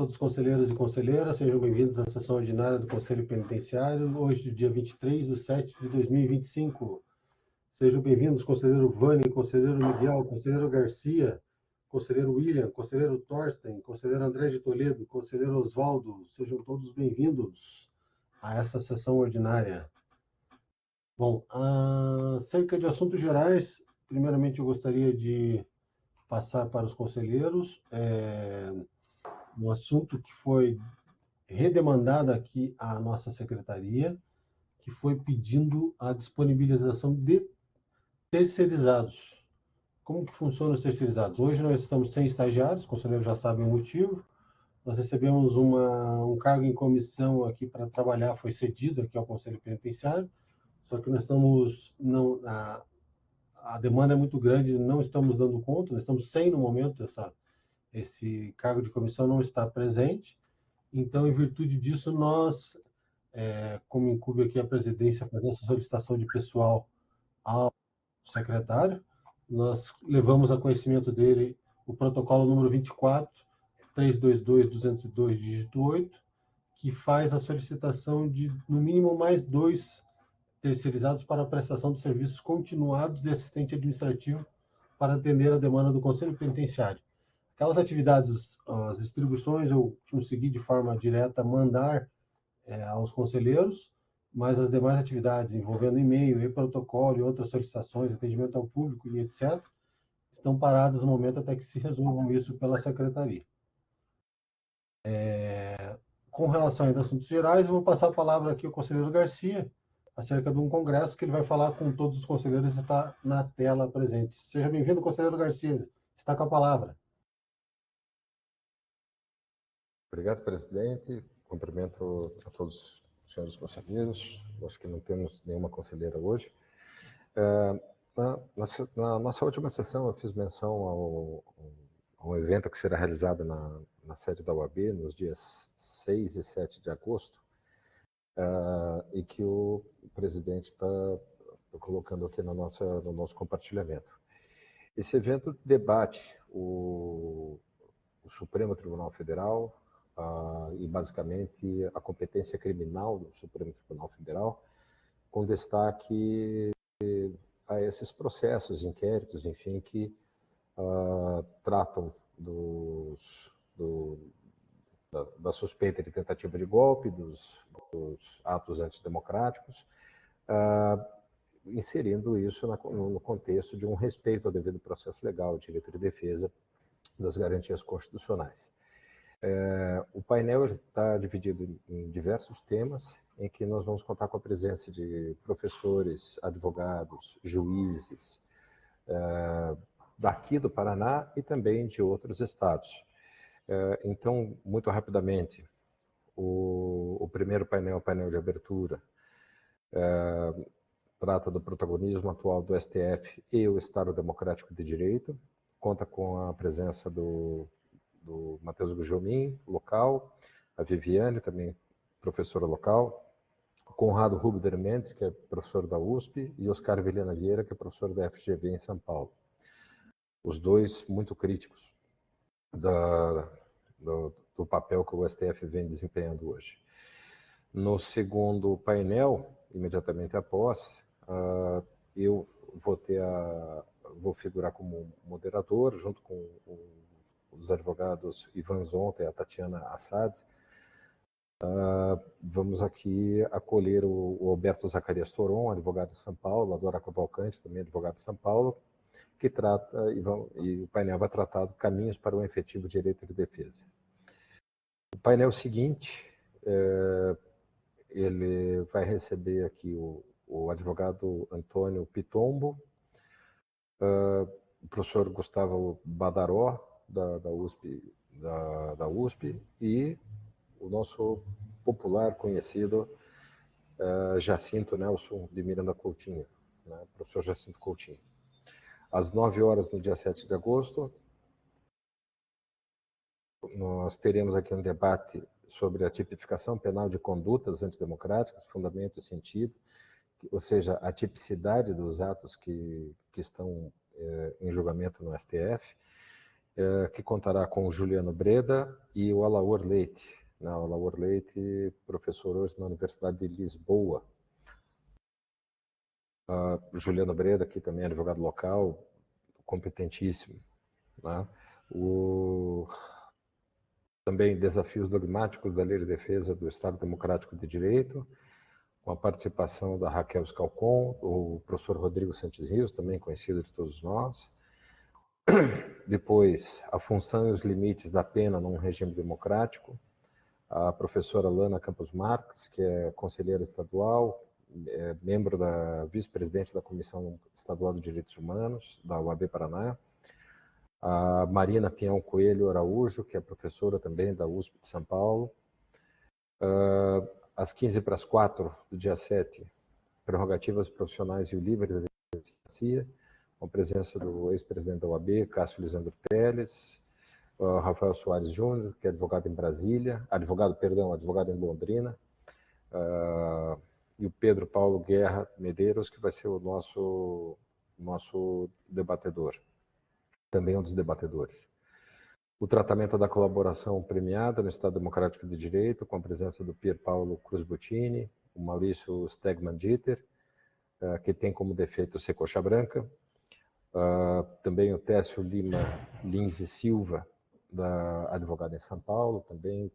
todos os conselheiros e conselheiras, sejam bem-vindos à sessão ordinária do Conselho Penitenciário, hoje, dia 23/7/2025. Sejam bem-vindos, conselheiro Vani, conselheiro Miguel, conselheiro Garcia, conselheiro William, conselheiro Thorsten, conselheiro André de Toledo, conselheiro Oswaldo, sejam todos bem-vindos a essa sessão ordinária. Bom, acerca de assuntos gerais, primeiramente eu gostaria de passar para os conselheiros um assunto que foi redemandado aqui à nossa secretaria, que foi pedindo a disponibilização de terceirizados. Como que funcionam os terceirizados? Hoje nós estamos sem estagiários, os conselheiros já sabem o motivo. Nós recebemos um cargo em comissão aqui para trabalhar, foi cedido aqui ao Conselho Penitenciário, só que nós estamos, a demanda é muito grande, não estamos dando conta, nós estamos sem no momento, esse cargo de comissão não está presente. Então, em virtude disso, nós, como incumbe aqui a presidência fazer essa solicitação de pessoal ao secretário, nós levamos a conhecimento dele o protocolo número 24.322.202, dígito 8, que faz a solicitação de, no mínimo, mais 2 terceirizados para a prestação de serviços continuados de assistente administrativo para atender a demanda do Conselho Penitenciário. Aquelas atividades, as distribuições, eu consegui de forma direta mandar aos conselheiros, mas as demais atividades envolvendo e-mail, e-protocolo e outras solicitações, atendimento ao público e etc., estão paradas no momento até que se resolvam isso pela secretaria. Com relação aos assuntos gerais, eu vou passar a palavra aqui ao conselheiro Garcia, acerca de um congresso que ele vai falar com todos os conselheiros e está na tela presente. Seja bem-vindo, conselheiro Garcia. Está com a palavra. Obrigado, presidente. Cumprimento a todos os senhores conselheiros. Acho que não temos nenhuma conselheira hoje. Na nossa última sessão, eu fiz menção ao evento que será realizado na sede da UAB, nos dias 6 e 7 de agosto, e que o presidente está colocando aqui no nosso compartilhamento. Esse evento debate o Supremo Tribunal Federal, e basicamente a competência criminal do Supremo Tribunal Federal, com destaque a esses processos, inquéritos, enfim, que tratam da suspeita de tentativa de golpe, dos atos antidemocráticos, inserindo isso no contexto de um respeito ao devido processo legal, direito de defesa das garantias constitucionais. O painel está dividido em diversos temas, em que nós vamos contar com a presença de professores, advogados, juízes, daqui do Paraná e também de outros estados. Então, muito rapidamente, o primeiro painel, o painel de abertura, trata do protagonismo atual do STF e o Estado Democrático de Direito, conta com a presença do Matheus Gujomin, local, a Viviane, também professora local, Conrado Rubder Mendes, que é professor da USP, e Oscar Vilhena Vieira, que é professor da FGV em São Paulo. Os dois muito críticos do papel que o STF vem desempenhando hoje. No segundo painel, imediatamente após, eu vou figurar como moderador, junto com os advogados Ivan Zonta e a Tatiana Assad. Vamos aqui acolher o Alberto Zacarias Toron, advogado de São Paulo, a Dora Cavalcante, também advogado de São Paulo, que trata, e o painel vai tratar de caminhos para um efetivo direito de defesa. O painel seguinte, ele vai receber aqui o advogado Antônio Pitombo, o professor Gustavo Badaró, da USP, e o nosso popular conhecido Jacinto Nelson de Miranda Coutinho, né? Professor Jacinto Coutinho. Às 9 horas, no dia 7 de agosto, nós teremos aqui um debate sobre a tipificação penal de condutas antidemocráticas, fundamento e sentido, ou seja, a tipicidade dos atos que estão em julgamento no STF. que contará com o Juliano Breda e o Alaor Leite. O Alaor Leite, professor hoje na Universidade de Lisboa. Juliano Breda, que também é advogado local, competentíssimo. Né? Também desafios dogmáticos da Lei de Defesa do Estado Democrático de Direito, com a participação da Raquel Scalcon, o professor Rodrigo Santos Rios, também conhecido de todos nós. Depois, a função e os limites da pena num regime democrático, a professora Lana Campos Marques, que é conselheira estadual, membro da vice-presidente da Comissão Estadual de Direitos Humanos, da UAB Paraná, a Marina Pinhão Coelho Araújo, que é professora também da USP de São Paulo, às 15:45 do dia 7, prerrogativas profissionais e o livre exercício da advocacia, com a presença do ex-presidente da UAB, Cássio Lisandro Teles, Rafael Soares Júnior, que é advogado em Brasília, advogado em Londrina, e o Pedro Paulo Guerra Medeiros, que vai ser o nosso debatedor, também um dos debatedores. O tratamento da colaboração premiada no Estado Democrático de Direito, com a presença do Pier Paulo Cruz Bottini, o Maurício Stegman Dieter, que tem como defeito ser coxa branca, também o Técio Lima Lins e Silva, da advogada em São Paulo, também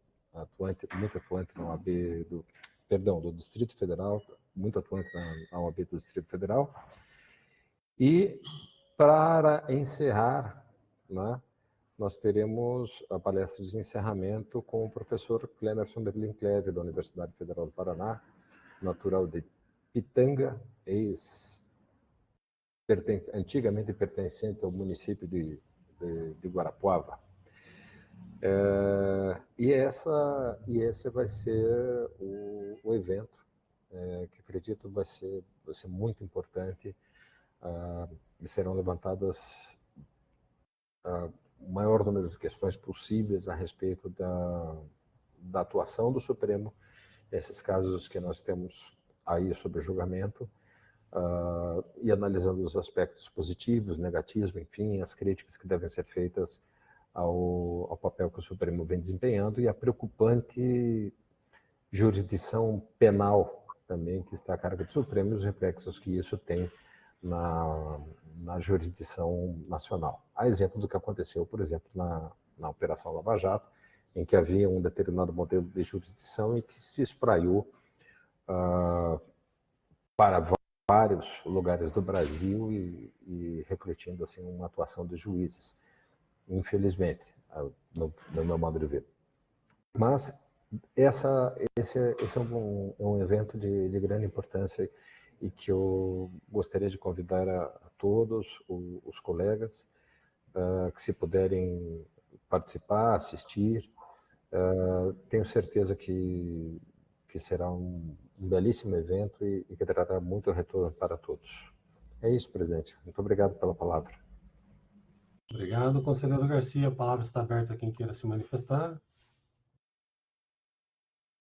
muito atuante na OAB do Distrito Federal, muito atuante na OAB do Distrito Federal. E, para encerrar, né, nós teremos a palestra de encerramento com o professor Clemerson Berlim Cleve, da Universidade Federal do Paraná, natural de Pitanga, antigamente pertencente ao município de Guarapuava. E esse vai ser o evento, que acredito vai ser muito importante, e serão levantadas o maior número de questões possíveis a respeito da atuação do Supremo, esses casos que nós temos aí sob julgamento, e analisando os aspectos positivos, negativos, enfim, as críticas que devem ser feitas ao papel que o Supremo vem desempenhando e a preocupante jurisdição penal também que está a cargo do Supremo e os reflexos que isso tem na jurisdição nacional. A exemplo do que aconteceu, por exemplo, na Operação Lava Jato, em que havia um determinado modelo de jurisdição e que se espraiou para vários lugares do Brasil e refletindo assim uma atuação dos juízes, infelizmente, no meu modo de ver. Mas esse é um evento de grande importância e que eu gostaria de convidar a todos os colegas que, se puderem participar, assistir. Tenho certeza que será um belíssimo evento e que trará muito retorno para todos. É isso, presidente. Muito obrigado pela palavra. Obrigado, conselheiro Garcia. A palavra está aberta a quem queira se manifestar.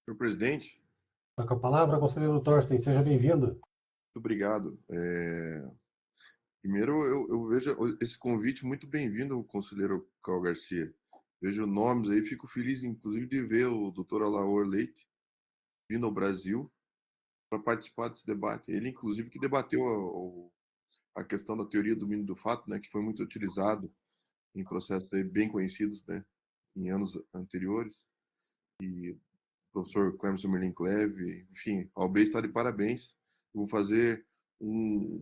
Senhor presidente. Está com a palavra, conselheiro Torsten. Seja bem-vindo. Muito obrigado. Primeiro, eu vejo esse convite muito bem-vindo, conselheiro Carl Garcia. Vejo nomes aí, fico feliz, inclusive, de ver o doutor Alaor Leite vindo ao Brasil para participar desse debate. Ele, inclusive, que debateu a questão da teoria do domínio do fato, né, que foi muito utilizado em processos aí bem conhecidos, né, em anos anteriores. E o professor Clemerson Berlim Cleve, enfim, a OAB está de parabéns. Eu vou fazer um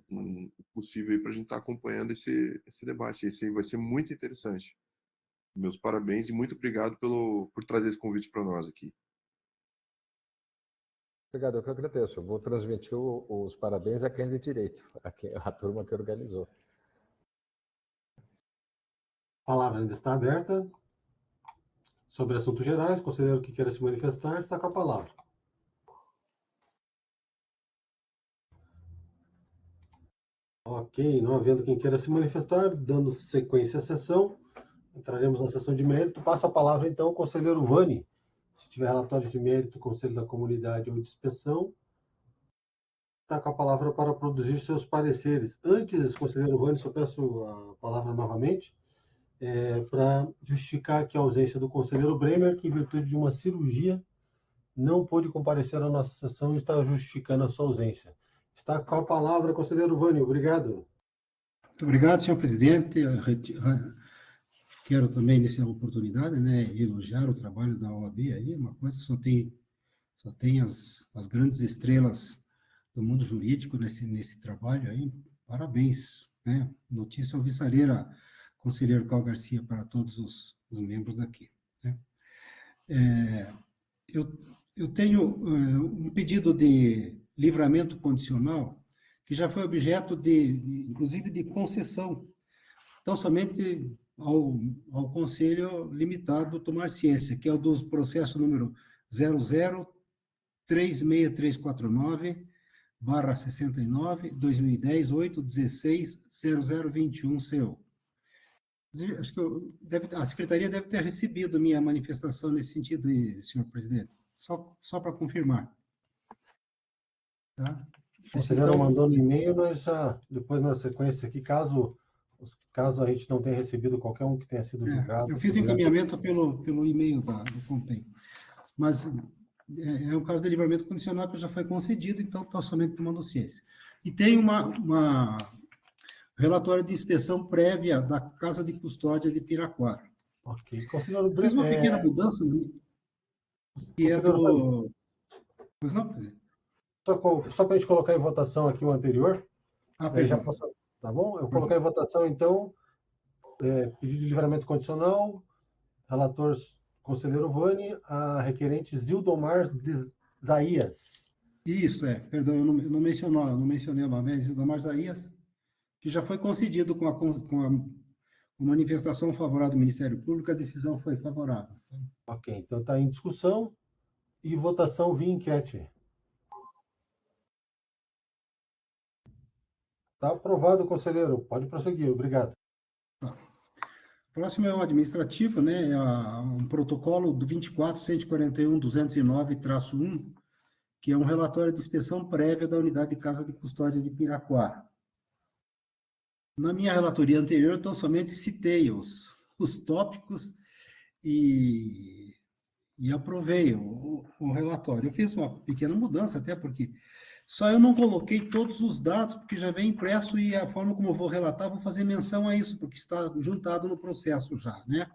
possível para a gente estar acompanhando esse debate. Esse vai ser muito interessante. Meus parabéns e muito obrigado por trazer esse convite para nós aqui. Obrigado, eu que agradeço. Eu vou transmitir os parabéns a quem de direito, a turma que organizou. A palavra ainda está aberta. Sobre assuntos gerais, conselheiro que queira se manifestar está com a palavra. Ok, não havendo quem queira se manifestar, dando sequência à sessão, entraremos na sessão de mérito. Passo a palavra, então, ao conselheiro Vani. Se tiver relatório de mérito, conselho da comunidade ou de inspeção, está com a palavra para produzir seus pareceres. Antes, conselheiro Vani, só peço a palavra novamente. para justificar aqui a ausência do conselheiro Bremer, que, em virtude de uma cirurgia, não pôde comparecer à nossa sessão e está justificando a sua ausência. Está com a palavra, conselheiro Vânio. Obrigado. Muito obrigado, senhor presidente. Quero também, nessa oportunidade, elogiar o trabalho da OAB aí, uma coisa que só tem as grandes estrelas do mundo jurídico nesse trabalho aí. Parabéns, né? Notícia alvissareira, conselheiro Carl Garcia, para todos os membros daqui, né? Eu tenho um pedido de livramento condicional que já foi objeto inclusive, de concessão, então somente ao Conselho Limitado tomar ciência, que é o do processo número 0036349/69, 2010, 816-0021, CO. Acho que a Secretaria deve ter recebido minha manifestação nesse sentido, senhor presidente. Só para confirmar. Tá? O conselheiro mandou no e-mail, mas depois na sequência aqui, caso a gente não tenha recebido qualquer um que tenha sido julgado. Eu fiz encaminhamento pelo e-mail do Compen. Mas é um caso de livramento condicional que já foi concedido, então estou somente tomando ciência. E tem uma relatório de inspeção prévia da Casa de Custódia de Piraquara. Ok. Conselheiro Bremer, fiz uma pequena mudança, que é do... Pois não, presidente? Só para a gente colocar em votação aqui o anterior. Tá bom? Eu coloquei em votação, então, pedido de livramento condicional, relator conselheiro Vani, a requerente Zildomar Zaias. Isso, perdão, eu não mencionei o nome, é Zildomar Zaias, que já foi concedido com a manifestação favorável do Ministério Público, a decisão foi favorável. Ok, então está em discussão e votação via enquete. Está aprovado, conselheiro. Pode prosseguir. Obrigado. Tá. Próximo é o administrativo, né? É um protocolo do 24.141.209-1, que é um relatório de inspeção prévia da unidade de Casa de Custódia de Piraquara. Na minha relatoria anterior, então, somente citei os tópicos e aprovei o relatório. Eu fiz uma pequena mudança, até porque só eu não coloquei todos os dados, porque já vem impresso e a forma como eu vou relatar, vou fazer menção a isso, porque está juntado no processo já, né?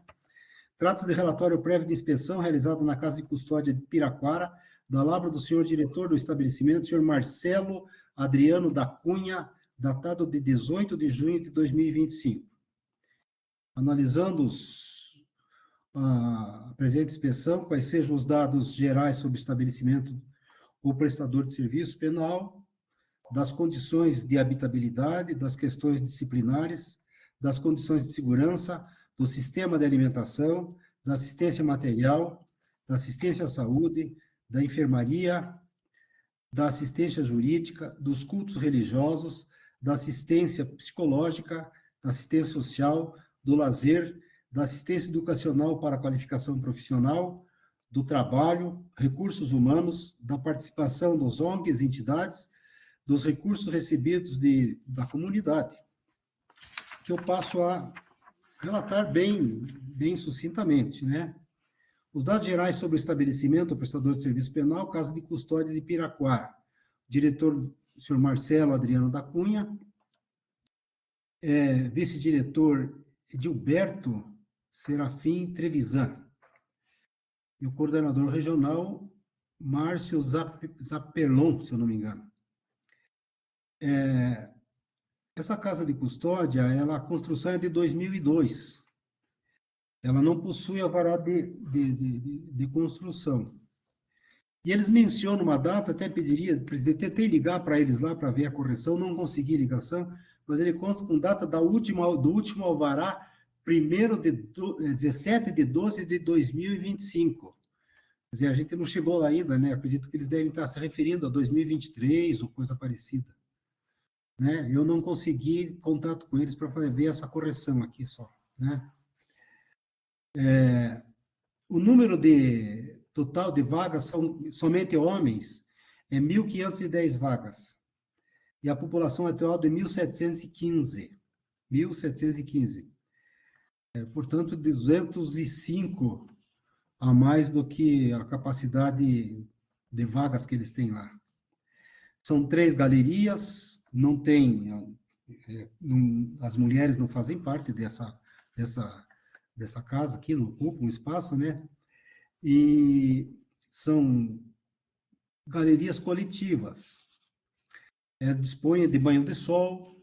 Trata-se de relatório prévio de inspeção realizado na Casa de Custódia de Piraquara, da lavra do senhor diretor do estabelecimento, senhor Marcelo Adriano da Cunha, datado de 18 de junho de 2025. Analisando a presente inspeção, quais sejam os dados gerais sobre o estabelecimento ou prestador de serviço penal, das condições de habitabilidade, das questões disciplinares, das condições de segurança, do sistema de alimentação, da assistência material, da assistência à saúde, da enfermaria, da assistência jurídica, dos cultos religiosos, da assistência psicológica, da assistência social, do lazer, da assistência educacional para a qualificação profissional, do trabalho, recursos humanos, da participação dos ONGs e entidades, dos recursos recebidos da comunidade, que eu passo a relatar bem sucintamente, né? Os dados gerais sobre o estabelecimento, o prestador de serviço penal, Casa de Custódia de Piraquara, diretor, o senhor Marcelo Adriano da Cunha, vice-diretor Edilberto Serafim Trevisan, e o coordenador regional, Márcio Zapelon, se eu não me engano. Essa casa de custódia, a construção é de 2002. Ela não possui alvará de construção. E eles mencionam uma data, até pediria, presidente, tentei ligar para eles lá para ver a correção, não consegui ligação, mas ele conta com data do último alvará, 17 de 12 de 2025. Quer dizer, a gente não chegou lá ainda, né? Acredito que eles devem estar se referindo a 2023 ou coisa parecida. Né? Eu não consegui contato com eles para ver essa correção aqui só. Né? O número total de vagas, somente homens, é 1.510 vagas. E a população atual é 1.715. portanto, 205 a mais do que a capacidade de vagas que eles têm lá. São 3 galerias, não tem, as mulheres não fazem parte dessa casa aqui, não ocupam um espaço, né? E são galerias coletivas. Dispõe de banho de sol.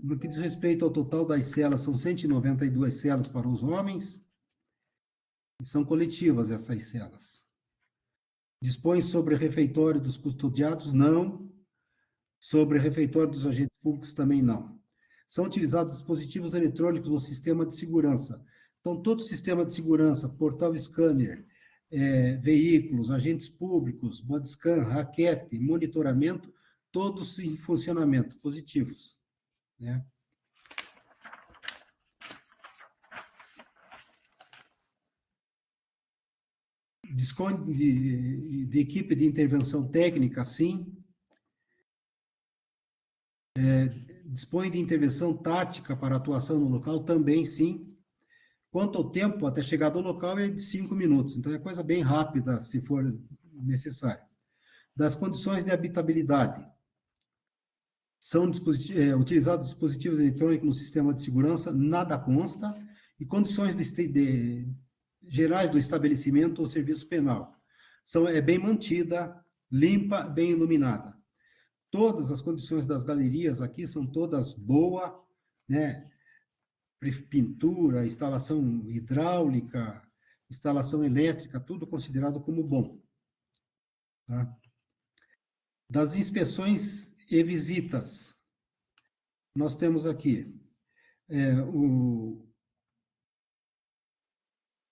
No que diz respeito ao total das celas, são 192 celas para os homens, e são coletivas essas celas. Dispõe sobre refeitório dos custodiados? Não. Sobre refeitório dos agentes públicos? Também não. São utilizados dispositivos eletrônicos no sistema de segurança. Então, todo o sistema de segurança, portal scanner, veículos, agentes públicos, bodyscan, raquete, monitoramento, todos em funcionamento, positivos, né? Dispõe de equipe de intervenção técnica, sim. Dispõe de intervenção tática para atuação no local, também, sim. Quanto ao tempo até chegar ao local, é de 5 minutos. Então, é coisa bem rápida, se for necessário. Das condições de habitabilidade. São utilizados dispositivos eletrônicos no sistema de segurança, nada consta. E condições gerais do estabelecimento ou serviço penal. É bem mantida, limpa, bem iluminada. Todas as condições das galerias aqui são todas boas, né? Pintura, instalação hidráulica, instalação elétrica, tudo considerado como bom. Tá? Das inspeções e visitas, nós temos aqui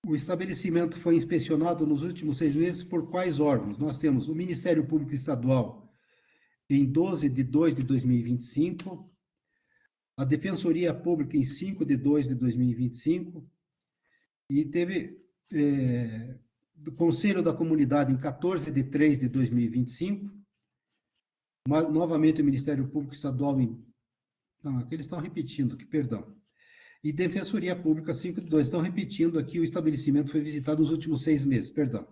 o estabelecimento foi inspecionado nos últimos 6 meses por quais órgãos? Nós temos o Ministério Público Estadual em 12 de 2 de 2025, a Defensoria Pública em 5 de 2 de 2025, e teve do Conselho da Comunidade em 14 de 3 de 2025, novamente o Ministério Público Estadual não, aqui eles estão repetindo, perdão. E Defensoria Pública 5 de 2, estão repetindo aqui, o estabelecimento foi visitado nos últimos 6 meses, perdão.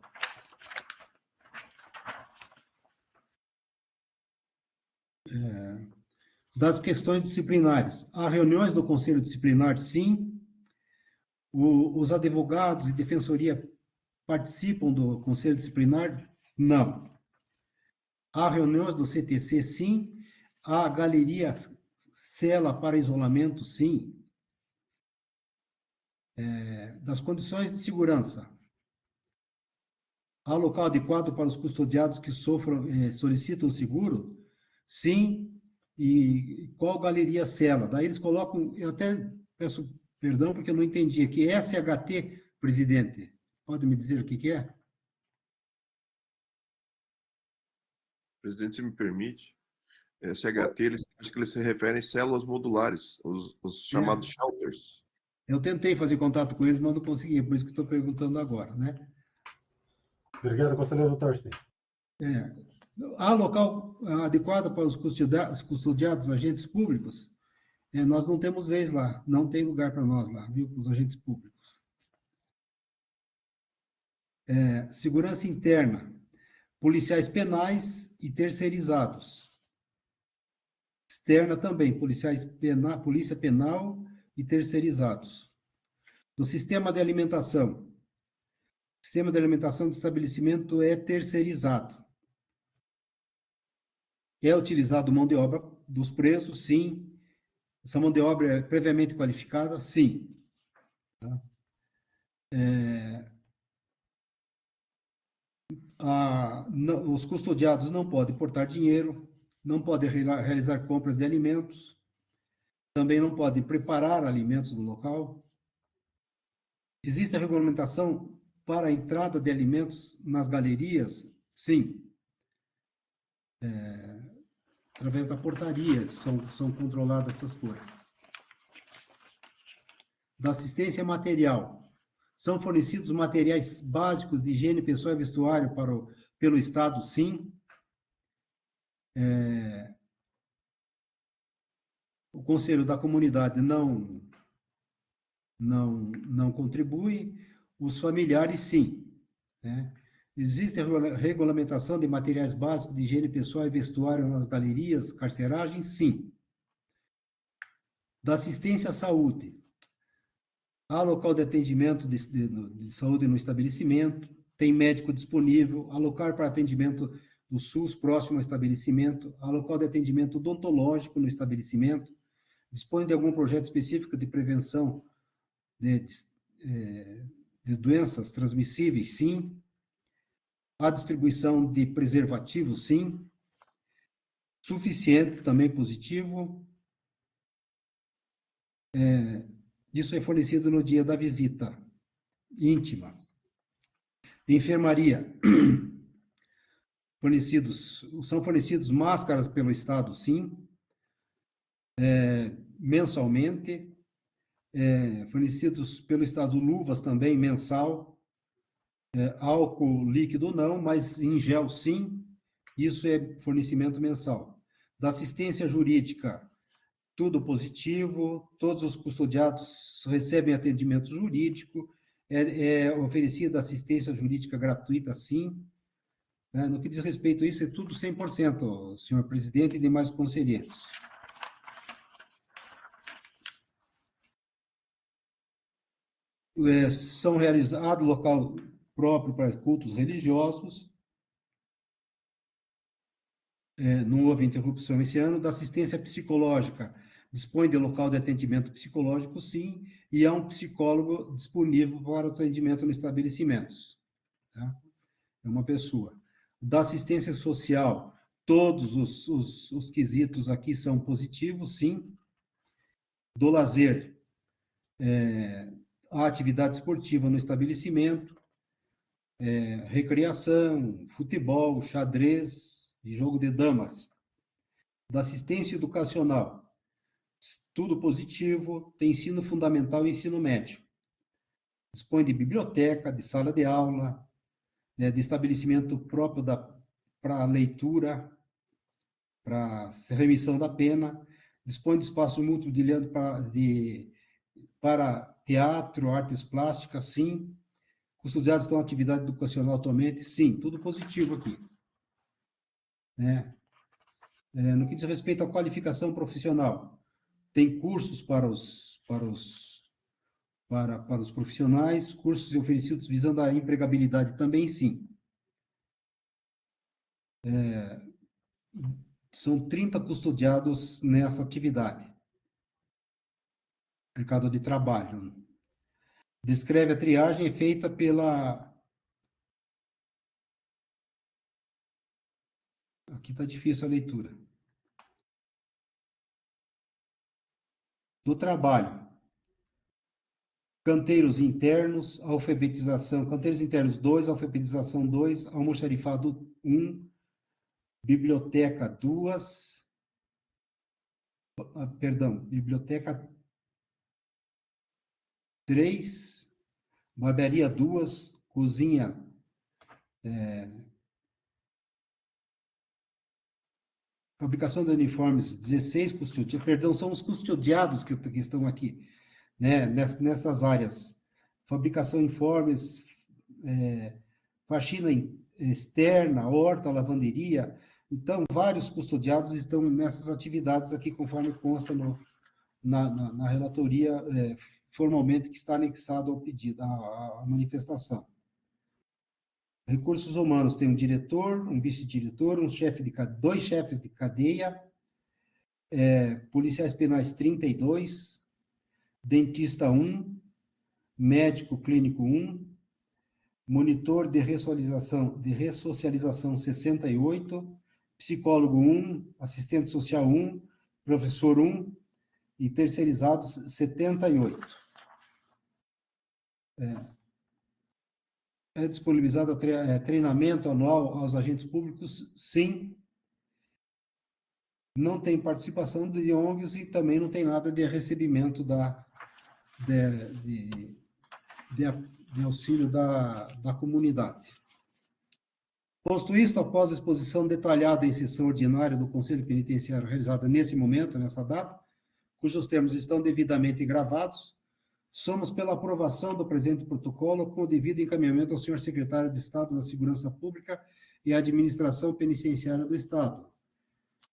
Das questões disciplinares. Há reuniões do Conselho Disciplinar, sim. Os advogados e defensoria participam do Conselho Disciplinar? Não. Há reuniões do CTC, sim. Há galeria, cela para isolamento, sim. Das condições de segurança. Há local adequado para os custodiados que solicitam seguro? Sim. E qual galeria cela? Daí eles colocam, eu até peço perdão porque eu não entendi aqui, SHT, presidente, pode me dizer o que é? Presidente, se me permite, SHT, acho que eles se referem a células modulares, os chamados shelters. Eu tentei fazer contato com eles, mas não consegui, por isso que estou perguntando agora, né? Obrigado, conselheiro Thorsten. Há local adequado para os custodiados agentes públicos? Nós não temos vez lá, não tem lugar para nós lá, viu, os agentes públicos. Segurança interna, policiais penais e terceirizados. Externa também, polícia penal e terceirizados. Do sistema de alimentação. O sistema de alimentação do estabelecimento é terceirizado. É utilizado mão de obra dos presos? Sim. Essa mão de obra é previamente qualificada? Sim. Tá? Os custodiados não podem portar dinheiro, não podem realizar compras de alimentos, também não podem preparar alimentos no local. Existe a regulamentação para a entrada de alimentos nas galerias? Sim. Através da portaria são controladas essas coisas. Da assistência material. São fornecidos materiais básicos de higiene pessoal e vestuário pelo Estado? Sim. O Conselho da Comunidade não não contribui. Os familiares, sim. Né? Existe regulamentação de materiais básicos de higiene pessoal e vestuário nas galerias, carceragens? Sim. Da assistência à saúde. Há local de atendimento de saúde no estabelecimento, tem médico disponível, há local para atendimento do SUS próximo ao estabelecimento, há local de atendimento odontológico no estabelecimento, dispõe de algum projeto específico de prevenção de doenças transmissíveis? Sim. Há distribuição de preservativos? Sim. Suficiente, também positivo. Isso é fornecido no dia da visita íntima. Enfermaria. São fornecidos máscaras pelo Estado, sim. Mensalmente. Fornecidos pelo Estado luvas também, mensal. Álcool líquido não, mas em gel, sim. Isso é fornecimento mensal. Da assistência jurídica, tudo positivo, todos os custodiados recebem atendimento jurídico, é oferecida assistência jurídica gratuita, sim. No que diz respeito a isso, é tudo 100%, senhor presidente e demais conselheiros. São realizados local próprio para cultos religiosos. Não houve interrupção esse ano. Da assistência psicológica, dispõe de local de atendimento psicológico, sim, e há um psicólogo disponível para o atendimento nos estabelecimentos. Tá? É uma pessoa. Da assistência social, todos os quesitos aqui são positivos, sim. Do lazer, a atividade esportiva no estabelecimento, recreação, futebol, xadrez e jogo de damas. Da assistência educacional, tudo positivo, tem ensino fundamental e ensino médio. Dispõe de biblioteca, de sala de aula, de estabelecimento próprio para leitura, para remissão da pena, dispõe de espaço multidisciplinar para teatro, artes plásticas, sim. Custodiados estão em atividade educacional atualmente, sim, tudo positivo aqui. No que diz respeito à qualificação profissional, tem cursos para os profissionais, cursos oferecidos visando a empregabilidade também, sim. São 30 custodiados nessa atividade. Mercado de trabalho. Descreve a triagem feita pela... Aqui está difícil a leitura. Do trabalho. Canteiros internos, alfabetização. Canteiros internos 2, alfabetização 2, almoxarifado 1, biblioteca 2, biblioteca 3, barbearia 2, cozinha fabricação de uniformes 16 custodiados, perdão, são os custodiados que estão aqui, né, nessas áreas. Fabricação de uniformes, faxina externa, horta, lavanderia. Então, vários custodiados estão nessas atividades aqui, conforme consta na relatoria, formalmente, que está anexado ao pedido, à manifestação. Recursos humanos tem um diretor, um vice-diretor, dois chefes de cadeia, policiais penais 32, dentista 1, médico clínico 1, monitor de ressocialização 68, psicólogo 1, assistente social 1, professor 1 e terceirizados 78. É disponibilizado treinamento anual aos agentes públicos? Sim. Não tem participação de ONGs e também não tem nada de recebimento de auxílio da comunidade. Posto isto, após a exposição detalhada em sessão ordinária do Conselho Penitenciário realizada nesse momento, nessa data, cujos termos estão devidamente gravados, Somos pela aprovação do presente protocolo com o devido encaminhamento ao senhor secretário de Estado da Segurança Pública e Administração Penitenciária do Estado.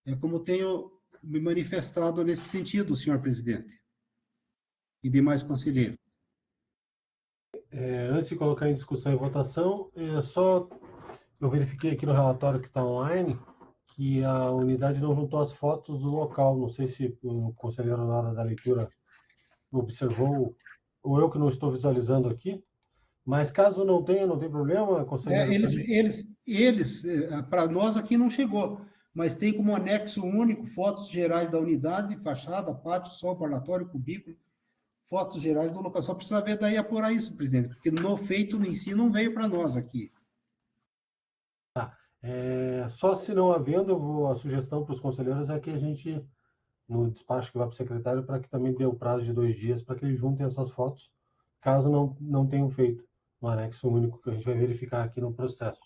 É como tenho me manifestado nesse sentido, senhor presidente, e demais conselheiros. Antes de colocar em discussão e votação, eu verifiquei aqui no relatório que está online que a unidade não juntou as fotos do local. Não sei se o conselheiro, na hora da leitura, observou, ou eu que não estou visualizando aqui, mas caso não tenha, não tem problema, conselheiro. Para nós aqui não chegou, mas tem como anexo único fotos gerais da unidade, fachada, pátio, sol, parlatório, cubículo, fotos gerais do local. Só precisa ver daí apurar isso, presidente, porque no feito em si não veio para nós aqui. Só se não havendo, a sugestão para os conselheiros é que a gente, no despacho que vai para o secretário, para que também dê o prazo de 2 dias para que eles juntem essas fotos, caso não tenham feito no anexo único que a gente vai verificar aqui no processo.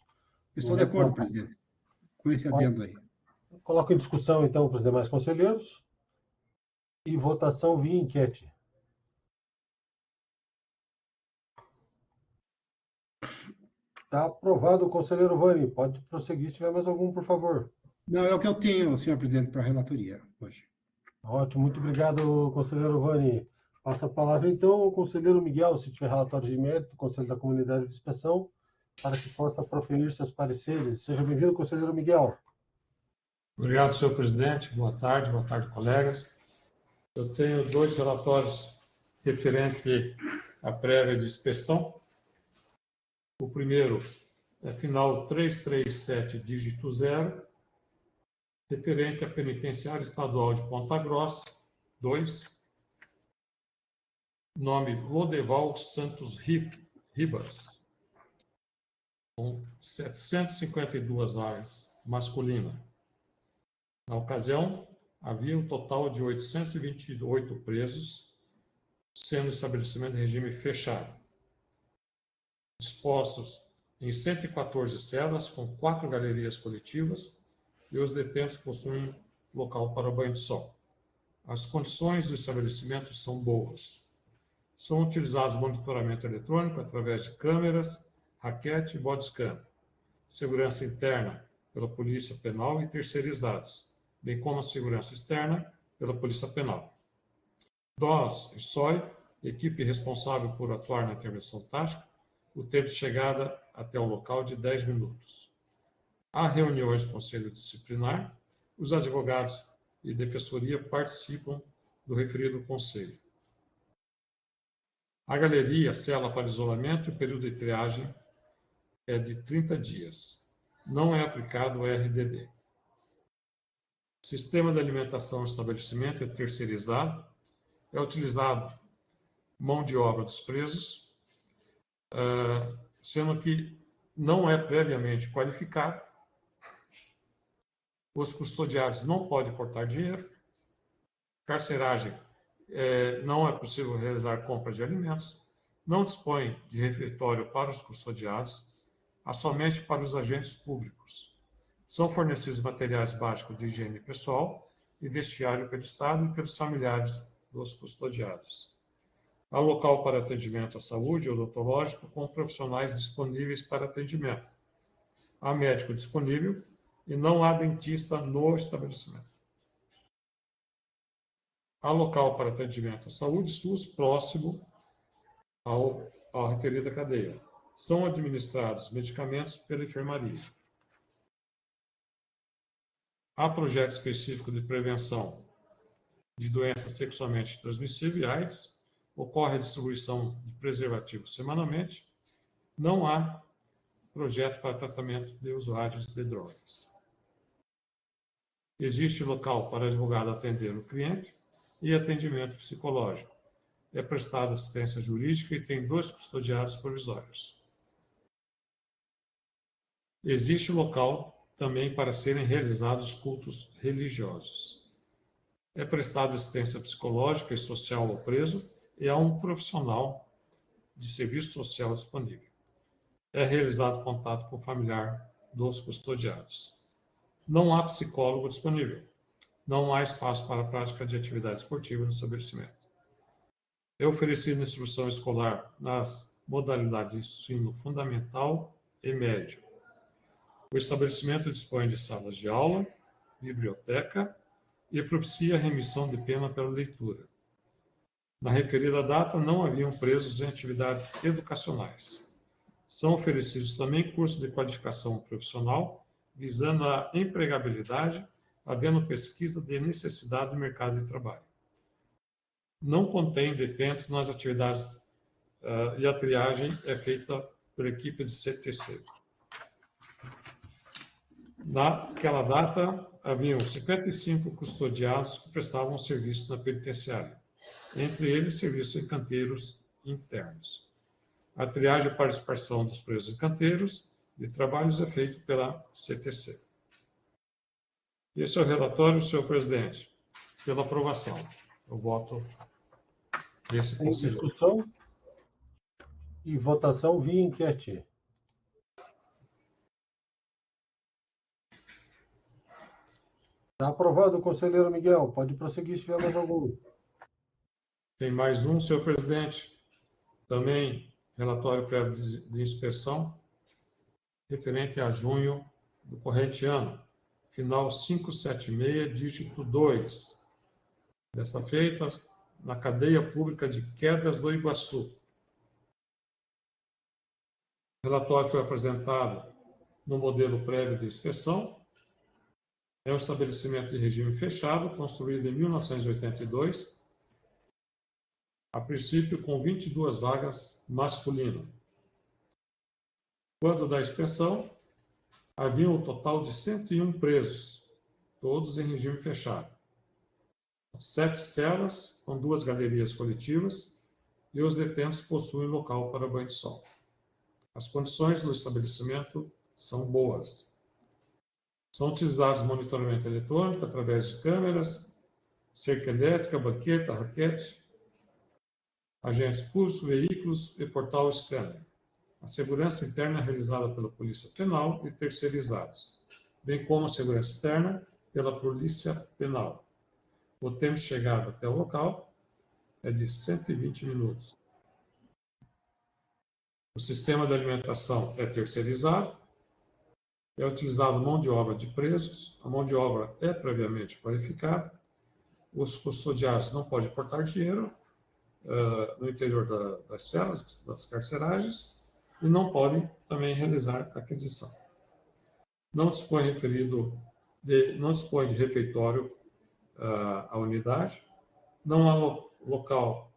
Estou de acordo, presidente, com esse adendo aí. Coloco em discussão, então, para os demais conselheiros. E votação via enquete. Está aprovado o conselheiro Vani. Pode prosseguir se tiver mais algum, por favor. Não, é o que eu tenho, senhor presidente, para a relatoria hoje. Ótimo, muito obrigado, conselheiro Vani. Passa a palavra, então, ao conselheiro Miguel, se tiver relatório de mérito, Conselho da Comunidade de Inspeção, para que possa proferir seus pareceres. Seja bem-vindo, conselheiro Miguel. Obrigado, senhor presidente. Boa tarde, colegas. Eu tenho 2 relatórios referentes à prévia de inspeção. O primeiro é final 337, dígito 0, referente à Penitenciária Estadual de Ponta Grossa, 2, nome Lodeval Santos Ribas, com 752 vagas masculinas. Na ocasião, havia um total de 828 presos, sendo o estabelecimento de regime fechado, dispostos em 114 celas com 4 galerias coletivas e os detentos possuem local para banho de sol. As condições do estabelecimento são boas. São utilizados monitoramento eletrônico através de câmeras, raquete e bodyscan, segurança interna pela Polícia Penal e terceirizados, bem como a segurança externa pela Polícia Penal. DOS e SOI, equipe responsável por atuar na intervenção tática, o tempo de chegada até o local de 10 minutos. Há reuniões do Conselho Disciplinar, os advogados e defensoria participam do referido conselho. A galeria, cela para isolamento e o período de triagem é de 30 dias. Não é aplicado o RDD. Sistema de alimentação do estabelecimento é terceirizado, é utilizado mão de obra dos presos, sendo que não é previamente qualificado, os custodiados não podem portar dinheiro, carceragem não é possível realizar compra de alimentos, não dispõe de refeitório para os custodiados, há somente para os agentes públicos. São fornecidos materiais básicos de higiene pessoal e vestiário pelo Estado e pelos familiares dos custodiados. Há local para atendimento à saúde odontológico com profissionais disponíveis para atendimento. Há médico disponível e não há dentista no estabelecimento. Há local para atendimento à saúde SUS próximo à referida cadeia. São administrados medicamentos pela enfermaria. Há projeto específico de prevenção de doenças sexualmente transmissíveis e AIDS. Ocorre a distribuição de preservativos semanalmente. Não há projeto para tratamento de usuários de drogas. Existe local para advogado atender o cliente e atendimento psicológico. É prestada assistência jurídica e tem 2 custodiados provisórios. Existe local também para serem realizados cultos religiosos. É prestada assistência psicológica e social ao preso e há um profissional de serviço social disponível. É realizado contato com o familiar dos custodiados. Não há psicólogo disponível. Não há espaço para a prática de atividade esportiva no estabelecimento. É oferecida instrução escolar nas modalidades de ensino fundamental e médio. O estabelecimento dispõe de salas de aula, biblioteca e propicia a remissão de pena pela leitura. Na referida data, não haviam presos em atividades educacionais. São oferecidos também cursos de qualificação profissional, visando a empregabilidade, havendo pesquisa de necessidade do mercado de trabalho. Não contém detentos nas atividades e a triagem é feita por equipe de CTC. Naquela data, haviam 55 custodiados que prestavam serviço na penitenciária, entre eles serviços em canteiros internos. A triagem e participação dos presos em canteiros de trabalhos é feita pela CTC. Esse é o relatório, senhor presidente, pela aprovação. Eu voto desse Em conselho. discussão e votação via enquete. Está aprovado, conselheiro Miguel. Pode prosseguir se tiver mais algum. Tem mais um, senhor presidente. Também relatório prévio de inspeção, referente a junho do corrente ano, final 576, dígito 2. Desta feita, na cadeia pública de Quedas do Iguaçu. O relatório foi apresentado no modelo prévio de inspeção. É um estabelecimento de regime fechado, construído em 1982, a princípio com 22 vagas masculinas. Quando da inspeção, havia um total de 101 presos, todos em regime fechado. 7 celas, com 2 galerias coletivas, e os detentos possuem local para banho de sol. As condições do estabelecimento são boas. São utilizados monitoramento eletrônico através de câmeras, cerca elétrica, banqueta, raquete, agentes públicos, veículos e portal scanner. A segurança interna é realizada pela Polícia Penal e terceirizados, bem como a segurança externa pela Polícia Penal. O tempo de chegada até o local é de 120 minutos. O sistema de alimentação é terceirizado, é utilizado mão de obra de presos, a mão de obra é previamente qualificada, os custodiados não podem portar dinheiro no interior das celas, das carceragens, e não podem também realizar aquisição. Não dispõe de refeitório a unidade, não há local,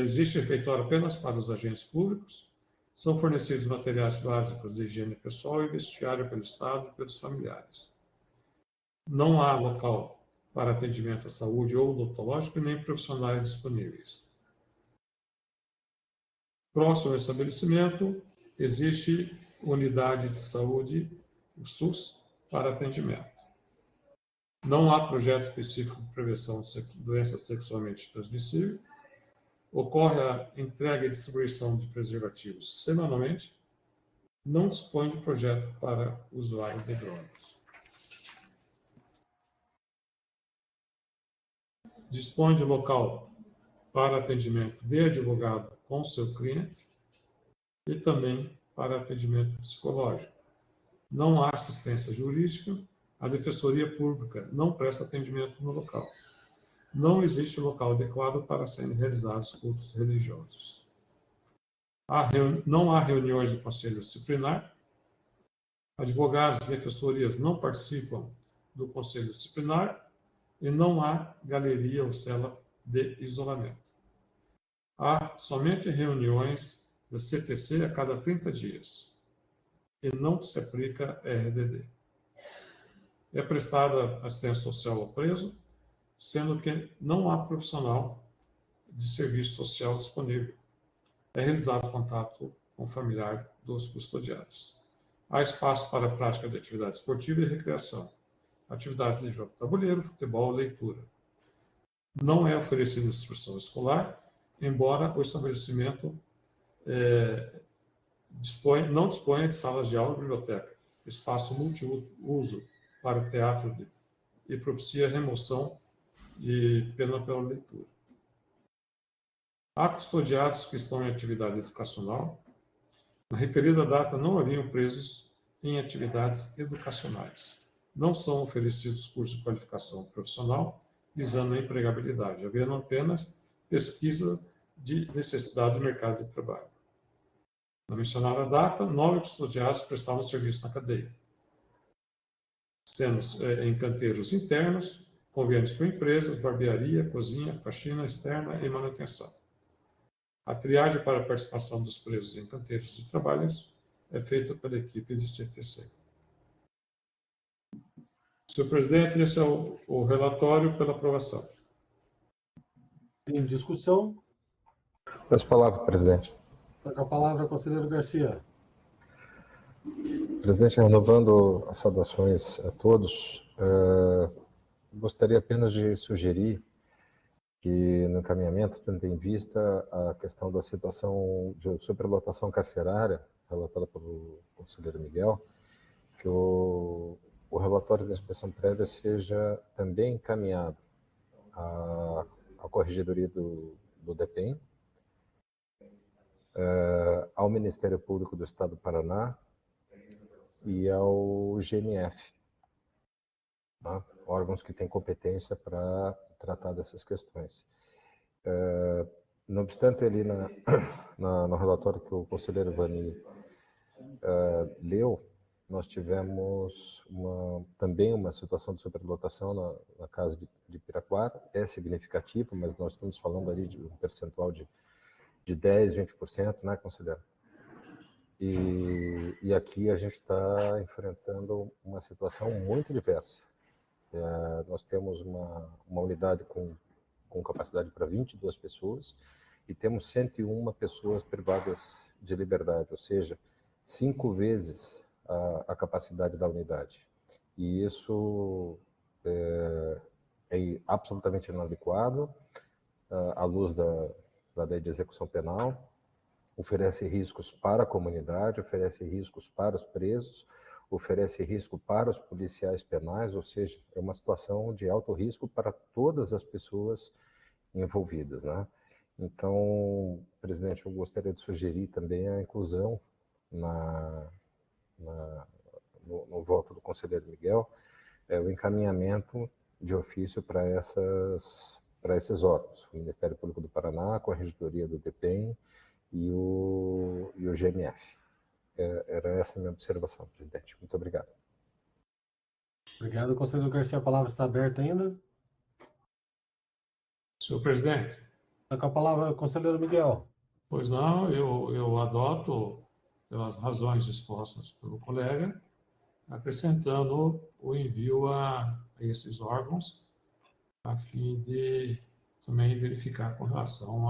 existe refeitório apenas para os agentes públicos, são fornecidos materiais básicos de higiene pessoal e vestiário pelo Estado e pelos familiares. Não há local para atendimento à saúde ou odontológico e nem profissionais disponíveis. Próximo ao estabelecimento, existe unidade de saúde, o SUS, para atendimento. Não há projeto específico de prevenção de doença sexualmente transmissível. Ocorre a entrega e distribuição de preservativos semanalmente. Não dispõe de projeto para usuário de drogas. Dispõe de local para atendimento de advogado com seu cliente e também para atendimento psicológico. Não há assistência jurídica, a Defensoria Pública não presta atendimento no local. Não existe local adequado para serem realizados cultos religiosos. Não há reuniões do Conselho Disciplinar. Advogados e defensorias não participam do Conselho Disciplinar e não há galeria ou cela de isolamento. Há somente reuniões da CTC a cada 30 dias e não se aplica RDD. É prestada assistência social ao preso, sendo que não há profissional de serviço social disponível. É realizado contato com o familiar dos custodiados. Há espaço para a prática de atividade esportiva e recreação, atividades de jogo de tabuleiro, futebol, leitura. Não é oferecida instrução escolar, embora o estabelecimento não disponha de salas de aula e biblioteca, espaço multiuso para teatro e propicia a remoção de pena pela leitura. Há custodiados que estão em atividade educacional. Na referida data, não haviam presos em atividades educacionais. Não são oferecidos cursos de qualificação profissional visando a empregabilidade, havendo apenas pesquisa de necessidade do mercado de trabalho. Na mencionada data, 9 custodiados prestavam serviço na cadeia, sendo em canteiros internos, convênios com empresas, barbearia, cozinha, faxina externa e manutenção. A triagem para a participação dos presos em canteiros de trabalhos é feita pela equipe de CTC. Senhor presidente, esse é o relatório pela aprovação. Em discussão, Peço palavra, presidente. está com a palavra o conselheiro Garcia. Presidente, renovando as saudações a todos, gostaria apenas de sugerir que no encaminhamento, tendo em vista a questão da situação de superlotação carcerária, relatada pelo conselheiro Miguel, que o relatório da inspeção prévia seja também encaminhado à Corregedoria do DEPEN, ao Ministério Público do Estado do Paraná e ao GNF, tá? Órgãos que têm competência para tratar dessas questões. Não obstante, ali no relatório que o conselheiro Vani leu, nós tivemos também uma situação de superlotação na casa de Piraquara, é significativo, mas nós estamos falando ali de um percentual de 10, 20%, né, conselheiro? E aqui a gente está enfrentando uma situação muito diversa. Nós temos uma unidade com capacidade para 22 pessoas e temos 101 pessoas privadas de liberdade, ou seja, 5 vezes a capacidade da unidade. E isso é absolutamente inadequado à luz da lei de execução penal, oferece riscos para a comunidade, oferece riscos para os presos, oferece risco para os policiais penais, ou seja, é uma situação de alto risco para todas as pessoas envolvidas, né? Então, presidente, eu gostaria de sugerir também a inclusão no voto do conselheiro Miguel, o encaminhamento de ofício para esses órgãos, o Ministério Público do Paraná, a Corregedoria do DEPEN e o GMF. Era essa a minha observação, presidente. Muito obrigado. Obrigado, conselheiro Garcia. A palavra está aberta ainda. Senhor presidente. Está com a palavra o conselheiro Miguel. Pois não, eu adoto, pelas razões expostas pelo colega, acrescentando o envio a esses órgãos, a fim de também verificar com relação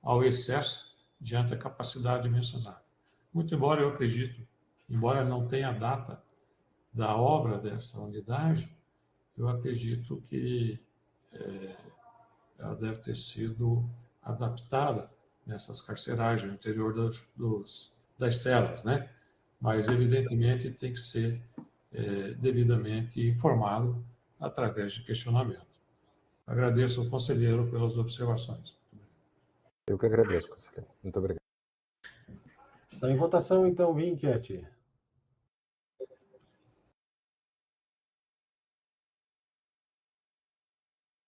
ao excesso diante da capacidade mencionada. Muito embora eu acredito, embora não tenha a data da obra dessa unidade, eu acredito que ela deve ter sido adaptada nessas carceragens no interior das celas, né? Mas, evidentemente, tem que ser devidamente informado através de questionamento. Agradeço ao conselheiro pelas observações. Eu que agradeço, conselheiro. Muito obrigado. Está em votação, então, via enquete.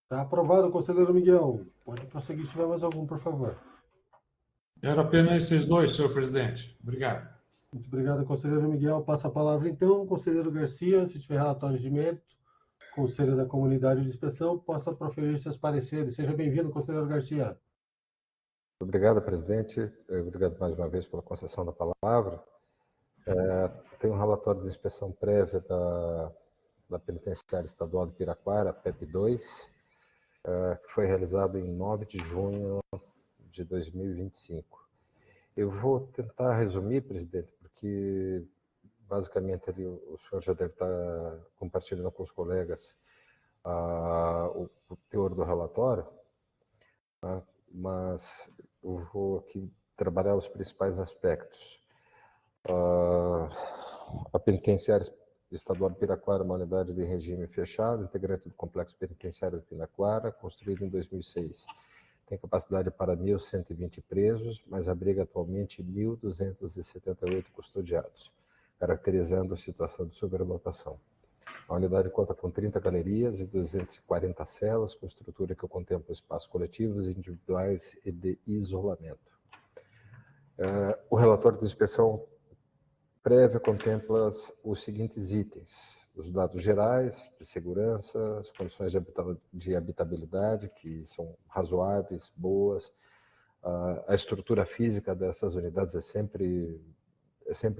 Está aprovado, conselheiro Miguel. Pode prosseguir se tiver mais algum, por favor. Era apenas esses dois, senhor presidente. Obrigado. Muito obrigado, conselheiro Miguel. Passa a palavra, então, conselheiro Garcia, se tiver relatórios de mérito, conselho da comunidade de inspeção, possa proferir seus pareceres. Seja bem-vindo, conselheiro Garcia. Obrigado, presidente. Obrigado mais uma vez pela concessão da palavra. Tem um relatório de inspeção prévia da Penitenciária Estadual de Piraquara, PEP2, que foi realizado em 9 de junho de 2025. Eu vou tentar resumir, presidente, porque basicamente ali o senhor já deve estar compartilhando com os colegas o teor do relatório, tá? Mas eu vou aqui trabalhar os principais aspectos. A Penitenciária Estadual de Piraquara é uma unidade de regime fechado, integrante do Complexo Penitenciário de Piraquara, construída em 2006. Tem capacidade para 1.120 presos, mas abriga atualmente 1.278 custodiados, caracterizando a situação de superlotação. A unidade conta com 30 galerias e 240 celas, com estrutura que contempla espaços coletivos, individuais e de isolamento. O relatório de inspeção prévia contempla os seguintes itens: os dados gerais de segurança, as condições de habitabilidade, que são razoáveis, boas, a estrutura física dessas unidades é sempre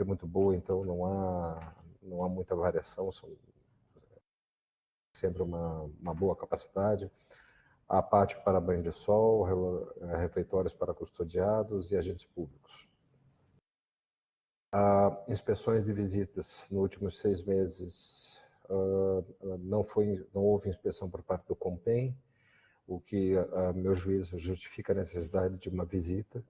muito boa, então não há muita variação, são sempre uma boa capacidade. Há pátio para banho de sol, refeitórios para custodiados e agentes públicos. Inspeções de visitas nos últimos 6 meses, não houve inspeção por parte do Compen, o que, a meu juízo, justifica a necessidade de uma visita.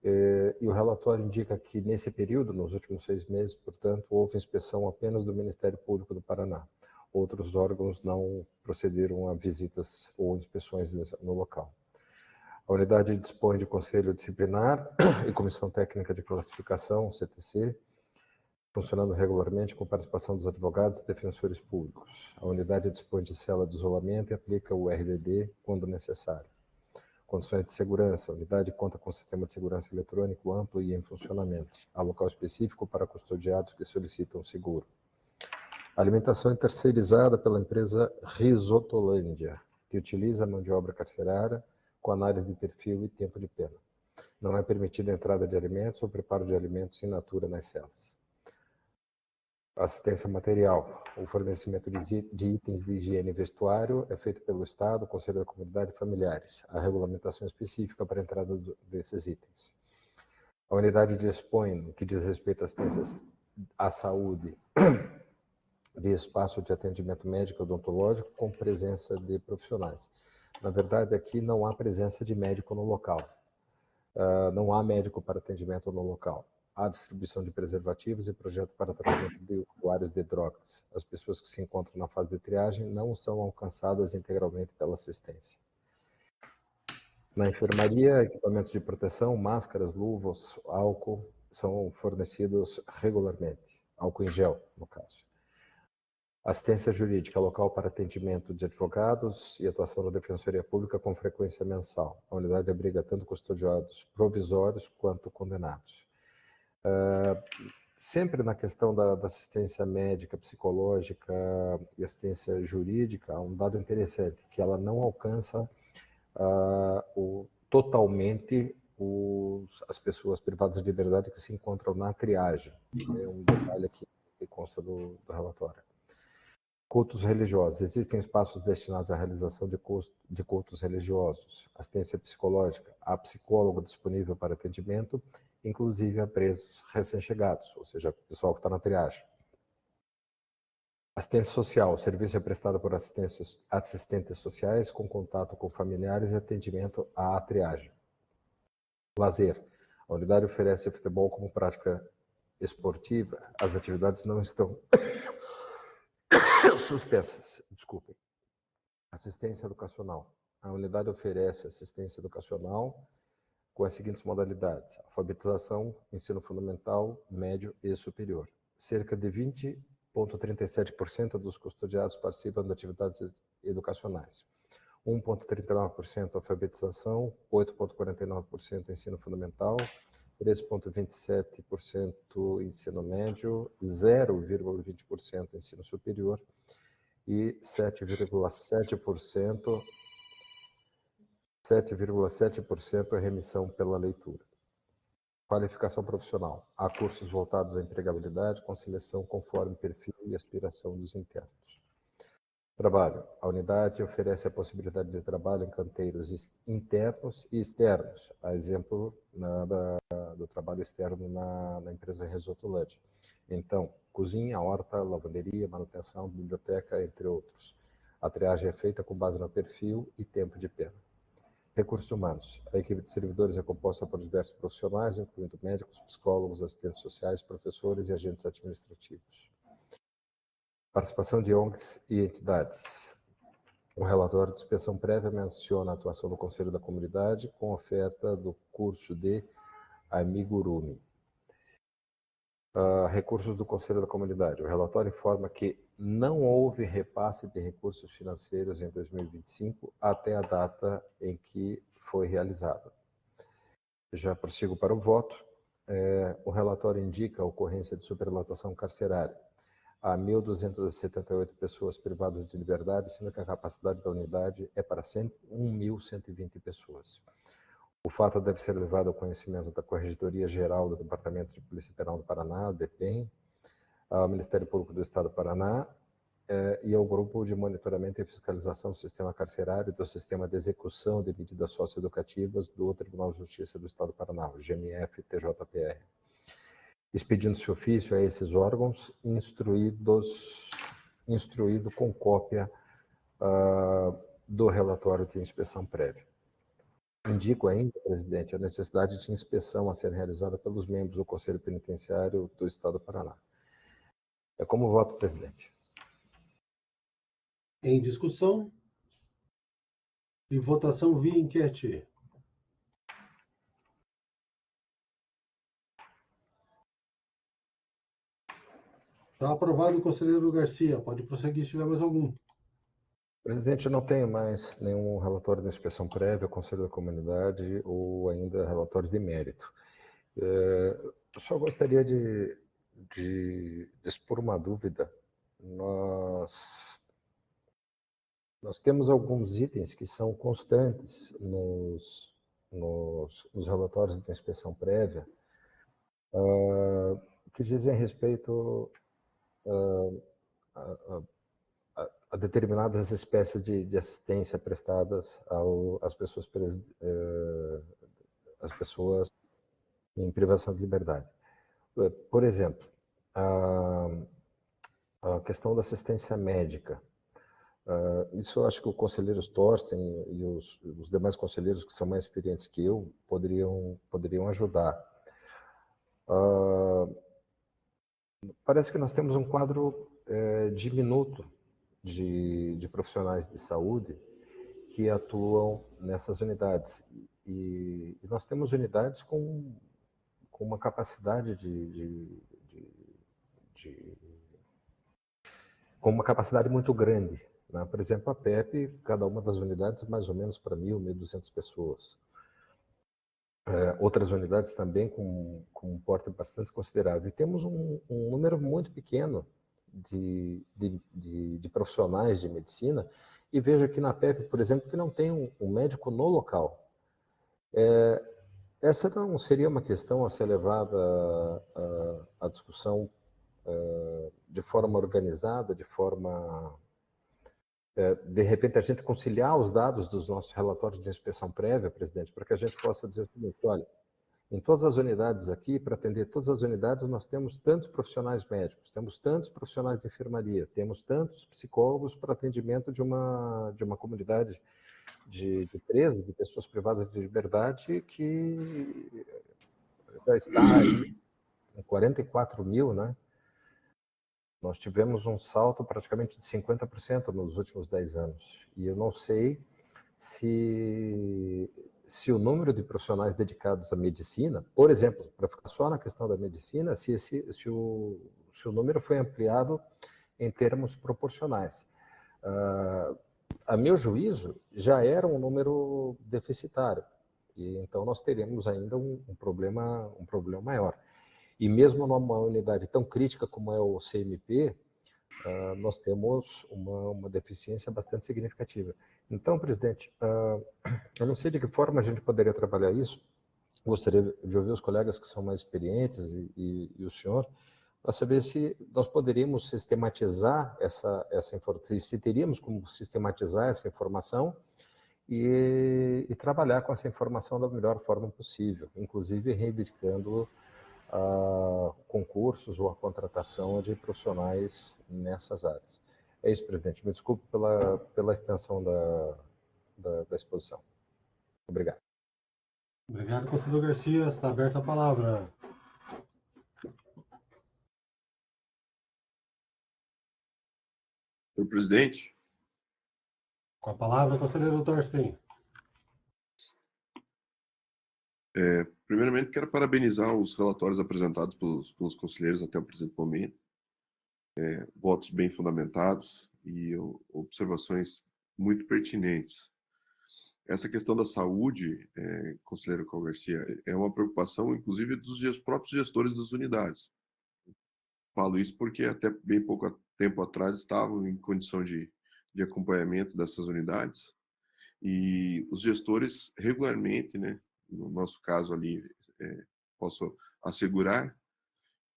E o relatório indica que, nesse período, nos últimos 6 meses, portanto, houve inspeção apenas do Ministério Público do Paraná. Outros órgãos não procederam a visitas ou inspeções no local. A unidade dispõe de Conselho Disciplinar e Comissão Técnica de Classificação, CTC, funcionando regularmente com participação dos advogados e defensores públicos. A unidade dispõe de cela de isolamento e aplica o RDD quando necessário. Condições de segurança. A unidade conta com sistema de segurança eletrônico amplo e em funcionamento. Há local específico para custodiados que solicitam seguro. A alimentação é terceirizada pela empresa Risotolândia, que utiliza a mão de obra carcerária com análise de perfil e tempo de pena. Não é permitida a entrada de alimentos ou preparo de alimentos in natura nas celas. Assistência material. O fornecimento de itens de higiene e vestuário é feito pelo Estado, Conselho da Comunidade e familiares. Há regulamentação específica para a entrada desses itens. A unidade dispõe, no que diz respeito à assistência à saúde, de espaço de atendimento médico odontológico com presença de profissionais. Na verdade, aqui não há presença de médico no local. Não há médico para atendimento no local. Há distribuição de preservativos e projeto para tratamento de usuários de drogas. As pessoas que se encontram na fase de triagem não são alcançadas integralmente pela assistência. Na enfermaria, equipamentos de proteção, máscaras, luvas, álcool são fornecidos regularmente. Álcool em gel, no caso. Assistência jurídica, local para atendimento de advogados e atuação da Defensoria Pública com frequência mensal. A unidade abriga tanto custodiados provisórios quanto condenados. Sempre na questão da assistência médica, psicológica e assistência jurídica, há um dado interessante, que ela não alcança totalmente as pessoas privadas de liberdade que se encontram na triagem. É um detalhe aqui que consta do relatório. Cultos religiosos. Existem espaços destinados à realização de cultos religiosos. Assistência psicológica. Há psicólogo disponível para atendimento, inclusive a presos recém-chegados, ou seja, pessoal que está na triagem. Assistência social. O serviço é prestado por assistentes sociais com contato com familiares e atendimento à triagem. Lazer. A unidade oferece futebol como prática esportiva. As atividades não estão suspensas, desculpem. Assistência educacional. A unidade oferece assistência educacional com as seguintes modalidades: alfabetização, ensino fundamental, médio e superior. Cerca de 20,37% dos custodiados participam de atividades educacionais. 1,39% alfabetização, 8,49% ensino fundamental, 3,27% ensino médio, 0,20% ensino superior e 7,7% é remissão pela leitura. Qualificação profissional. Há cursos voltados à empregabilidade com seleção conforme perfil e aspiração dos internos. Trabalho. A unidade oferece a possibilidade de trabalho em canteiros internos e externos, a exemplo do trabalho externo na empresa Risotolândia. Então, cozinha, horta, lavanderia, manutenção, biblioteca, entre outros. A triagem é feita com base no perfil e tempo de pena. Recursos humanos. A equipe de servidores é composta por diversos profissionais, incluindo médicos, psicólogos, assistentes sociais, professores e agentes administrativos. Participação de ONGs e entidades. O relatório de inspeção prévia menciona a atuação do Conselho da Comunidade com oferta do curso de amigurumi. Recursos do Conselho da Comunidade. O relatório informa que não houve repasse de recursos financeiros em 2025 até a data em que foi realizado. Já prossigo para o voto. O relatório indica a ocorrência de superlotação carcerária. Há 1.278 pessoas privadas de liberdade, sendo que a capacidade da unidade é para 1.120 pessoas. O fato deve ser levado ao conhecimento da Corregedoria Geral do Departamento de Polícia Penal do Paraná, DEPEN, ao Ministério Público do Estado do Paraná e ao Grupo de Monitoramento e Fiscalização do Sistema Carcerário e do Sistema de Execução de Medidas Socioeducativas do Tribunal de Justiça do Estado do Paraná, o GMF-TJPR. Expedindo-se ofício a esses órgãos, instruído com cópia do relatório de inspeção prévia. Indico ainda, presidente, a necessidade de inspeção a ser realizada pelos membros do Conselho Penitenciário do Estado do Paraná. É como voto, presidente. Em discussão e votação via enquete. Está aprovado, conselheiro Garcia. Pode prosseguir se tiver mais algum. Presidente, eu não tenho mais nenhum relatório de inspeção prévia, Conselho da Comunidade ou ainda relatórios de mérito. Eu só gostaria de expor uma dúvida. Nós temos alguns itens que são constantes nos relatórios de inspeção prévia, que dizem respeito a determinadas espécies de assistência prestadas às pessoas em privação de liberdade. Por exemplo, a questão da assistência médica. Isso eu acho que o conselheiro Thorsten e os demais conselheiros que são mais experientes que eu poderiam ajudar. Parece que nós temos um quadro diminuto de profissionais de saúde que atuam nessas unidades. E nós temos unidades com uma capacidade com uma capacidade muito grande. Né? Por exemplo, a PEP, cada uma das unidades mais ou menos para 1.200 pessoas. Outras unidades também com um porte bastante considerável. E temos um número muito pequeno de profissionais de medicina, e vejo aqui na PEP, por exemplo, que não tem um médico no local. Essa não seria uma questão a ser levada à discussão de forma organizada, de forma... de repente, a gente conciliar os dados dos nossos relatórios de inspeção prévia, presidente, para que a gente possa dizer o seguinte: olha, em todas as unidades aqui, para atender todas as unidades, nós temos tantos profissionais médicos, temos tantos profissionais de enfermaria, temos tantos psicólogos para atendimento de uma comunidade de presos, de pessoas privadas de liberdade, que já está aí em 44 mil, né? Nós tivemos um salto praticamente de 50% nos últimos 10 anos. E eu não sei se o número de profissionais dedicados à medicina, por exemplo, para ficar só na questão da medicina, se o número foi ampliado em termos proporcionais. A meu juízo, já era um número deficitário. E então nós teremos ainda um problema maior. E mesmo numa unidade tão crítica como é o CMP, nós temos uma deficiência bastante significativa. Então, presidente, eu não sei de que forma a gente poderia trabalhar isso. Gostaria de ouvir os colegas que são mais experientes e o senhor, para saber se nós poderíamos sistematizar essa informação, se teríamos como sistematizar essa informação e trabalhar com essa informação da melhor forma possível, inclusive reivindicando concursos ou a contratação de profissionais nessas áreas. É isso, presidente. Me desculpe pela extensão da exposição. Obrigado. Obrigado, conselheiro Garcia. Está aberta a palavra. Senhor presidente, Com a palavra, conselheiro Thorsten. Primeiramente, quero parabenizar os relatórios apresentados pelos conselheiros até o presente momento. Votos bem fundamentados e observações muito pertinentes. Essa questão da saúde, conselheiro Cal Garcia, é uma preocupação, inclusive, dos próprios gestores das unidades. Falo isso porque até bem pouco tempo atrás estavam em condição de acompanhamento dessas unidades e os gestores regularmente, né, no nosso caso ali, posso assegurar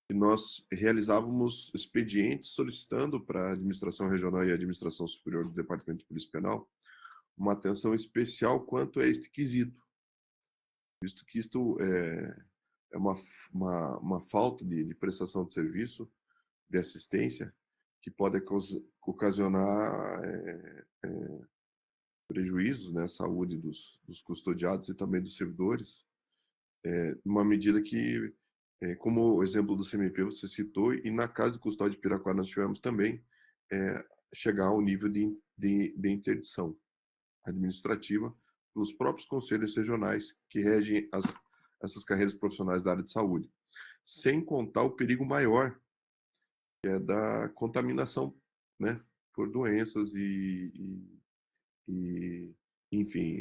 que nós realizávamos expedientes solicitando para a administração regional e a administração superior do Departamento de Polícia Penal uma atenção especial quanto a este quesito, visto que isto é uma falta de prestação de serviço, de assistência, que pode ocasionar prejuízos, né, à saúde dos custodiados e também dos servidores, numa medida que, como o exemplo do CMP você citou, e na casa de custódia de Piraquara nós tivemos também, chegar ao nível de interdição administrativa nos próprios conselhos regionais que regem essas carreiras profissionais da área de saúde, sem contar o perigo maior, que é da contaminação, né, por doenças e enfim,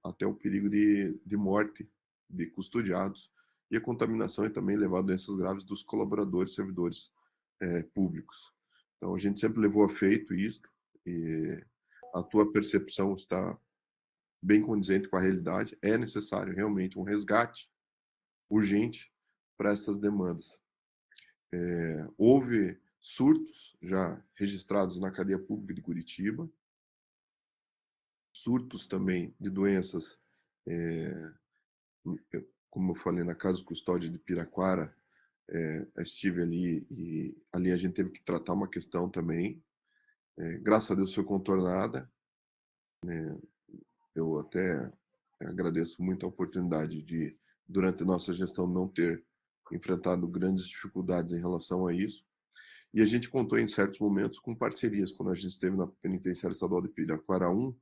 até o perigo de morte de custodiados, e a contaminação é também levada a doenças graves dos colaboradores, servidores públicos. Então, a gente sempre levou a feito isso, e a tua percepção está bem condizente com a realidade. É necessário realmente um resgate urgente para essas demandas. Houve surtos já registrados na cadeia pública de Curitiba, surtos também de doenças, como eu falei, na casa de custódia de Piraquara, estive ali e ali a gente teve que tratar uma questão também. Graças a Deus foi contornada. Eu até agradeço muito a oportunidade de, durante nossa gestão, não ter enfrentado grandes dificuldades em relação a isso. E a gente contou em certos momentos com parcerias, quando a gente esteve na Penitenciária Estadual de Piraquara 1,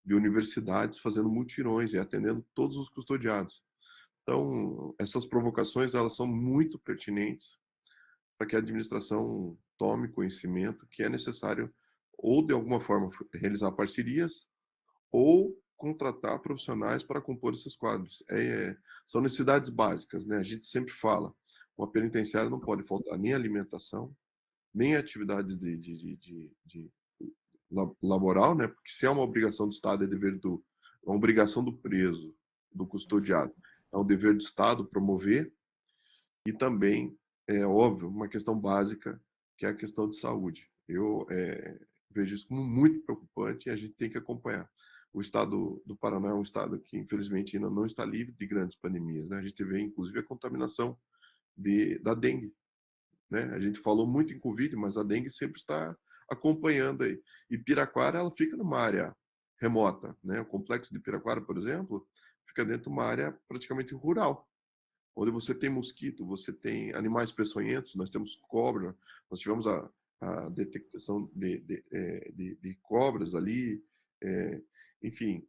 de universidades fazendo mutirões e atendendo todos os custodiados. Então, essas provocações, elas são muito pertinentes para que a administração tome conhecimento que é necessário ou, de alguma forma, realizar parcerias ou contratar profissionais para compor esses quadros. São necessidades básicas, né? A gente sempre fala, uma penitenciária não pode faltar nem alimentação, nem atividade de laboral, né? Porque se é uma obrigação do Estado, é uma obrigação do preso, do custodiado. É um dever do Estado promover, e também, é óbvio, uma questão básica, que é a questão de saúde. Eu vejo isso como muito preocupante e a gente tem que acompanhar. O estado do Paraná é um estado que, infelizmente, ainda não está livre de grandes pandemias, né? A gente vê, inclusive, a contaminação da dengue, né? A gente falou muito em Covid, mas a dengue sempre está acompanhando aí. E Piraquara, ela fica numa área remota, né? O complexo de Piraquara, por exemplo, fica dentro de uma área praticamente rural, onde você tem mosquito, você tem animais peçonhentos, nós temos cobra, nós tivemos a detecção de cobras ali, enfim,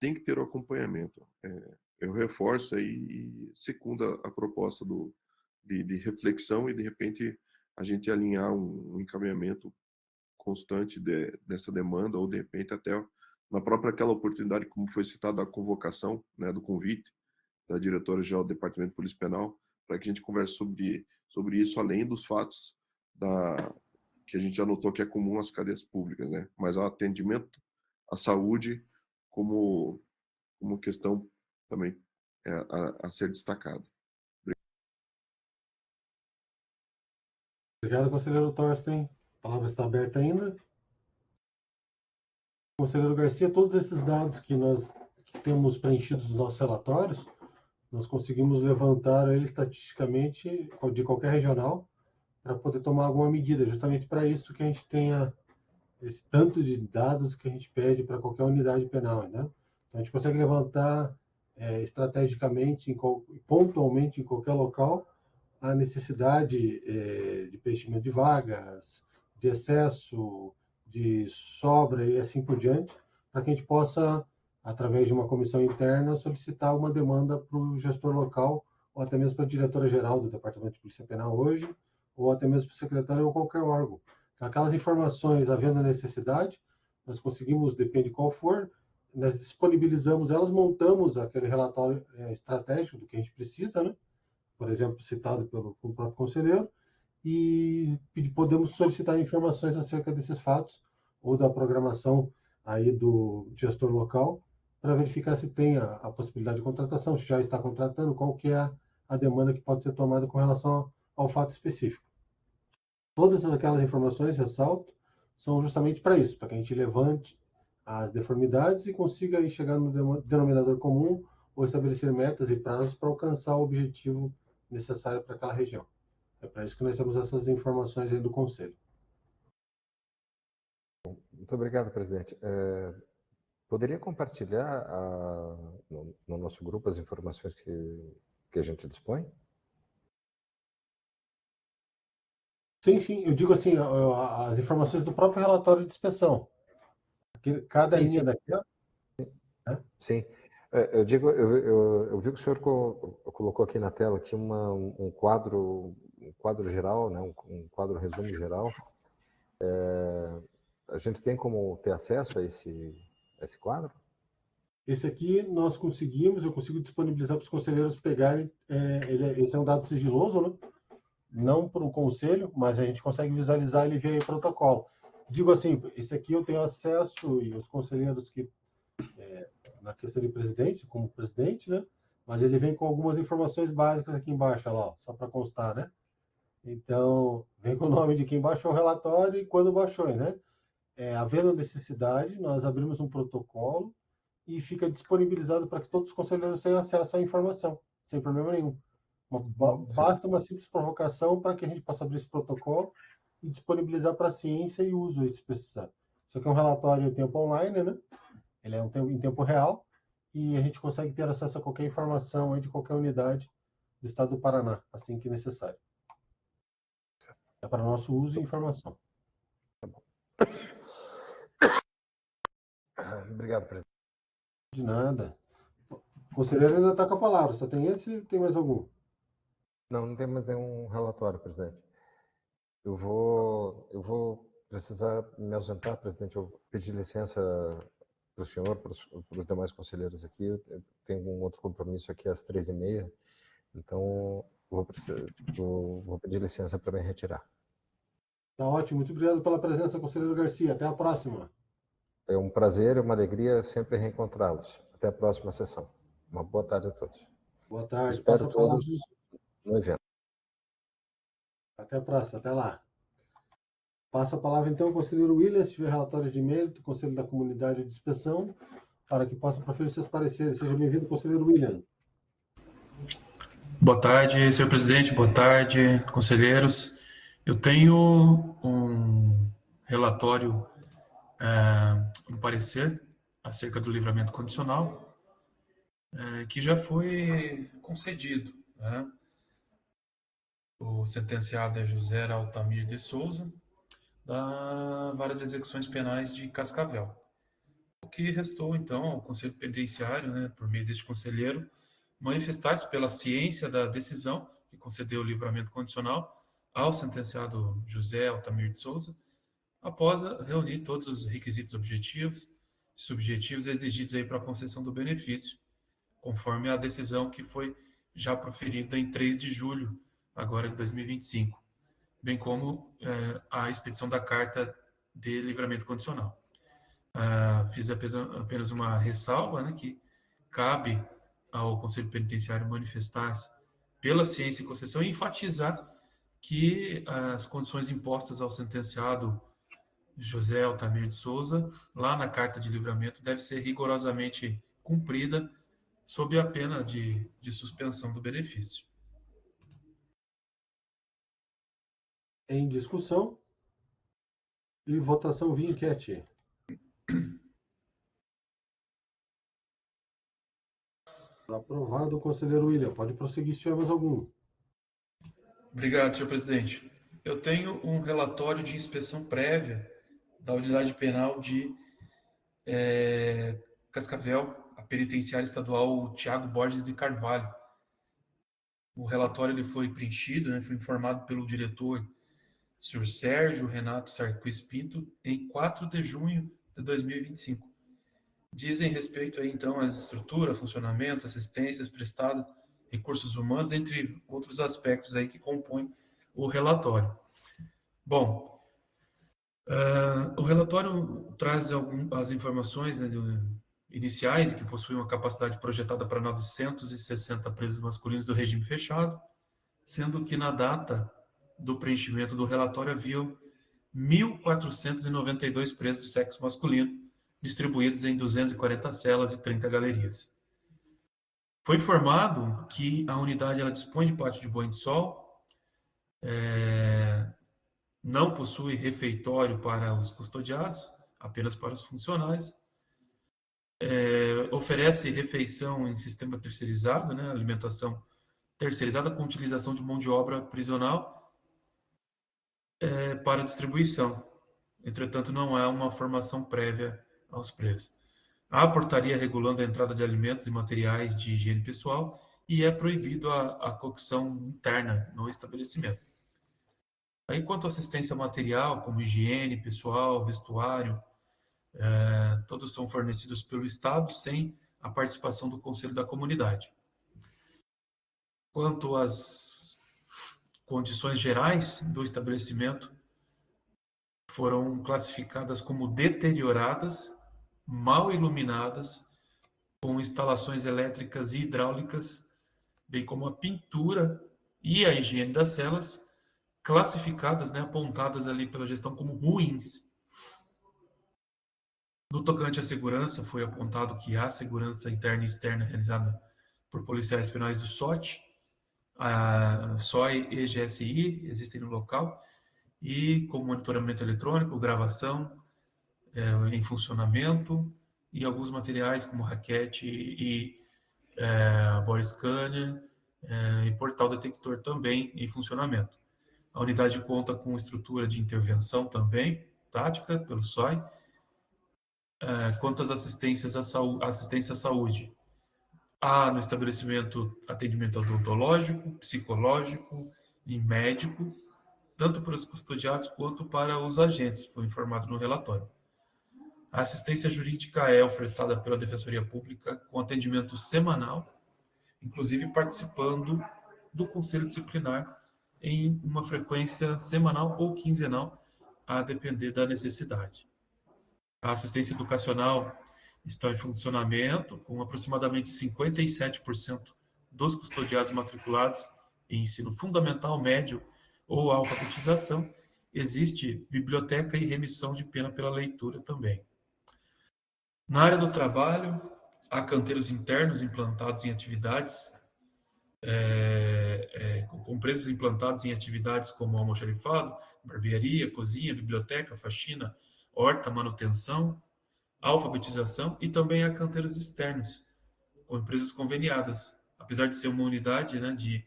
tem que ter o acompanhamento. Eu reforço aí e secundo a proposta de reflexão e, de repente, a gente alinhar um encaminhamento constante dessa demanda, ou, de repente, até na própria aquela oportunidade, como foi citada a convocação, né, do convite da diretora-geral do Departamento de Polícia Penal, para que a gente converse sobre isso, além dos fatos que a gente já notou que é comum às cadeias públicas, né? Mas o atendimento à saúde como questão também a ser destacada. Obrigado, conselheiro Thorsten. A palavra está aberta ainda. Conselheiro Garcia, todos esses dados que nós temos preenchidos nos nossos relatórios, nós conseguimos levantar eles estatisticamente de qualquer regional para poder tomar alguma medida, justamente para isso que a gente tenha esse tanto de dados que a gente pede para qualquer unidade penal, né? Então, a gente consegue levantar estrategicamente, pontualmente em qualquer local, a necessidade de preenchimento de vagas, de excesso, de sobra e assim por diante, para que a gente possa, através de uma comissão interna, solicitar uma demanda para o gestor local, ou até mesmo para a diretora-geral do Departamento de Polícia Penal hoje, ou até mesmo para o secretário ou qualquer órgão. Então, aquelas informações, havendo necessidade, nós conseguimos, depende de qual for, nós disponibilizamos elas, montamos aquele relatório estratégico do que a gente precisa, né? Por exemplo, citado pelo próprio conselheiro, e podemos solicitar informações acerca desses fatos ou da programação aí do gestor local para verificar se tem a possibilidade de contratação, se já está contratando, qual que é a demanda que pode ser tomada com relação ao fato específico. Todas aquelas informações, ressalto, são justamente para isso, para que a gente levante as deformidades e consiga aí chegar no denominador comum ou estabelecer metas e prazos para alcançar o objetivo necessário para aquela região. É para isso que nós temos essas informações aí do Conselho. Muito obrigado, presidente. Poderia compartilhar no nosso grupo as informações que a gente dispõe? Sim, eu digo assim, as informações do próprio relatório de inspeção. Cada linha daquela. Né? Sim. Eu digo, eu vi que o senhor colocou aqui na tela aqui um quadro geral, né? um quadro resumo geral. A gente tem como ter acesso a esse quadro? Esse aqui nós conseguimos, eu consigo disponibilizar para os conselheiros pegarem. Esse é um dado sigiloso, né? Não para o conselho, mas a gente consegue visualizar ele via protocolo. Digo assim, esse aqui eu tenho acesso, e os conselheiros que, na questão de presidente, como presidente, né? Mas ele vem com algumas informações básicas aqui embaixo, olha lá, só para constar, né? Então, vem com o nome de quem baixou o relatório e quando baixou, né? Havendo necessidade, nós abrimos um protocolo e fica disponibilizado para que todos os conselheiros tenham acesso à informação, sem problema nenhum. Basta uma simples provocação para que a gente possa abrir esse protocolo e disponibilizar para a ciência e uso, se precisar. Isso aqui é um relatório em tempo online, né? Ele é em tempo real e a gente consegue ter acesso a qualquer informação aí de qualquer unidade do estado do Paraná, assim que necessário. É para nosso uso e informação. Obrigado, presidente. De nada. O conselheiro ainda está com a palavra. Só tem esse ou tem mais algum? Não tem mais nenhum relatório, presidente. Eu vou precisar me ausentar, presidente. Eu pedi licença para o senhor, para os demais conselheiros aqui. Eu tenho um outro compromisso aqui às 3h30. Então, vou pedir licença para me retirar. Tá ótimo. Muito obrigado pela presença, conselheiro Garcia. Até a próxima. É um prazer e uma alegria sempre reencontrá-los. Até a próxima sessão. Uma boa tarde a todos. Boa tarde. Espero todos no evento. Até a próxima. Até lá. Passo a palavra, então, ao conselheiro William, se tiver relatórios de mérito do Conselho da Comunidade de Inspeção, para que possa proferir seus pareceres. Seja bem-vindo, conselheiro William. Boa tarde, senhor presidente. Boa tarde, conselheiros. Eu tenho um relatório, um parecer acerca do livramento condicional, que já foi concedido, né? O sentenciado é José Altamir de Souza, da Vara de Execuções Penais de Cascavel. O que restou, então, ao Conselho Penitenciário, né, por meio deste conselheiro, manifestar-se pela ciência da decisão que concedeu o livramento condicional ao sentenciado José Altamir de Souza, após reunir todos os requisitos objetivos e subjetivos exigidos aí para a concessão do benefício, conforme a decisão que foi já proferida em 3 de julho, agora de 2025, bem como a expedição da carta de livramento condicional. Fiz apenas uma ressalva, né, que cabe ao Conselho Penitenciário manifestar-se pela ciência e concessão e enfatizar que as condições impostas ao sentenciado José Altamir de Souza, lá na carta de livramento, deve ser rigorosamente cumprida sob a pena de suspensão do benefício. Em discussão e votação via enquete. Aprovado, conselheiro William. Pode prosseguir se tiver mais algum. Obrigado, senhor presidente. Eu tenho um relatório de inspeção prévia da unidade penal de Cascavel, a penitenciária estadual Tiago Borges de Carvalho. O relatório ele foi preenchido, né, foi informado pelo diretor, senhor Sérgio Renato Sarquis Pinto, em 4 de junho de 2025. Dizem respeito aí, então, às estruturas, funcionamento, assistências prestadas, recursos humanos, entre outros aspectos aí que compõem o relatório. Bom, o relatório traz as informações, né, iniciais, que possuem uma capacidade projetada para 960 presos masculinos do regime fechado, sendo que na data do preenchimento do relatório haviam 1.492 presos do sexo masculino, distribuídos em 240 celas e 30 galerias. Foi informado que a unidade ela dispõe de pátio de banho de sol, não possui refeitório para os custodiados, apenas para os funcionários, oferece refeição em sistema terceirizado, né, alimentação terceirizada com utilização de mão de obra prisional para distribuição. Entretanto, não há uma formação prévia aos presos. Há portaria regulando a entrada de alimentos e materiais de higiene pessoal e é proibido a cocção interna no estabelecimento. Aí, quanto à assistência material, como higiene pessoal, vestuário, todos são fornecidos pelo Estado sem a participação do Conselho da Comunidade. Quanto às condições gerais do estabelecimento, foram classificadas como deterioradas, mal iluminadas, com instalações elétricas e hidráulicas, bem como a pintura e a higiene das celas, classificadas, né, apontadas ali pela gestão como ruins. No tocante à segurança, foi apontado que há segurança interna e externa realizada por policiais penais do SOT, a SOI e GSI existem no local, e com monitoramento eletrônico, gravação em funcionamento, e alguns materiais como raquete e body scanner e portal detector também em funcionamento. A unidade conta com estrutura de intervenção também, tática, pelo SOI. Quanto às assistências assistência à saúde, há no estabelecimento atendimento odontológico, psicológico e médico, tanto para os custodiados quanto para os agentes, foi informado no relatório. A assistência jurídica é ofertada pela Defensoria Pública com atendimento semanal, inclusive participando do Conselho Disciplinar em uma frequência semanal ou quinzenal, a depender da necessidade. A assistência educacional está em funcionamento, com aproximadamente 57% dos custodiados matriculados em ensino fundamental, médio ou alfabetização. Existe biblioteca e remissão de pena pela leitura também. Na área do trabalho, há canteiros internos implantados em atividades, com empresas implantadas em atividades como almoxarifado, barbearia, cozinha, biblioteca, faxina, horta, manutenção, alfabetização, e também há canteiros externos, com empresas conveniadas. Apesar de ser uma unidade, né, de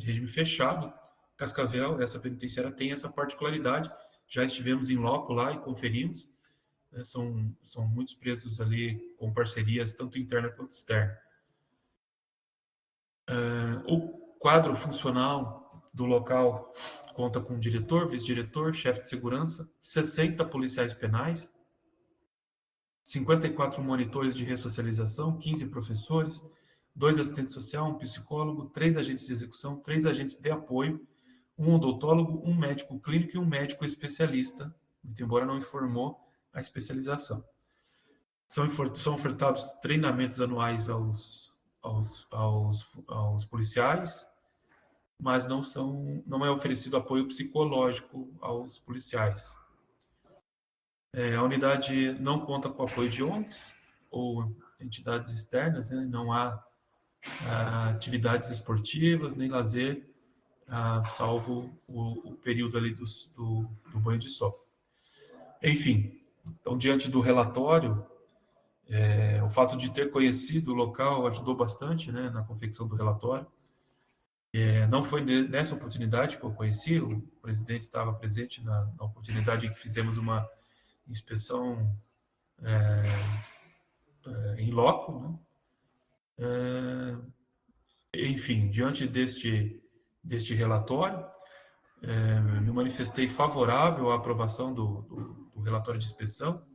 regime fechado, Cascavel, essa penitenciária, tem essa particularidade. Já estivemos em loco lá e conferimos. São muitos presos ali com parcerias, tanto interna quanto externa. O quadro funcional do local conta com diretor, vice-diretor, chefe de segurança, 60 policiais penais, 54 monitores de ressocialização, 15 professores, 2 assistentes sociais, um psicólogo, 3 agentes de execução, 3 agentes de apoio, um odontólogo, um médico clínico e um médico especialista, muito embora não informou a especialização. São ofertados treinamentos anuais aos policiais, mas não é oferecido apoio psicológico aos policiais. A unidade não conta com apoio de ONGs ou entidades externas, né? Não há atividades esportivas nem lazer, salvo o período ali do banho de sol. Enfim, então, diante do relatório, o fato de ter conhecido o local ajudou bastante, né, na confecção do relatório. Não foi nessa oportunidade que eu conheci, o presidente estava presente na oportunidade em que fizemos uma inspeção em loco, né? Enfim, diante deste relatório, me manifestei favorável à aprovação do relatório de inspeção.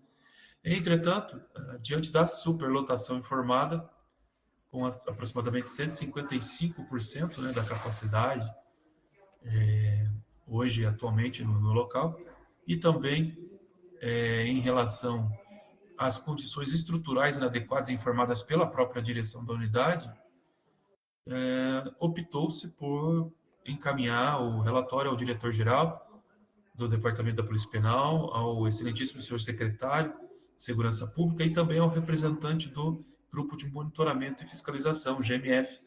Entretanto, diante da superlotação informada, com aproximadamente 155%, né, da capacidade, hoje, atualmente, no local, e também em relação às condições estruturais inadequadas informadas pela própria direção da unidade, optou-se por encaminhar o relatório ao diretor-geral do Departamento da Polícia Penal, ao excelentíssimo senhor secretário de Segurança Pública e também ao representante do Grupo de Monitoramento e Fiscalização, GMF,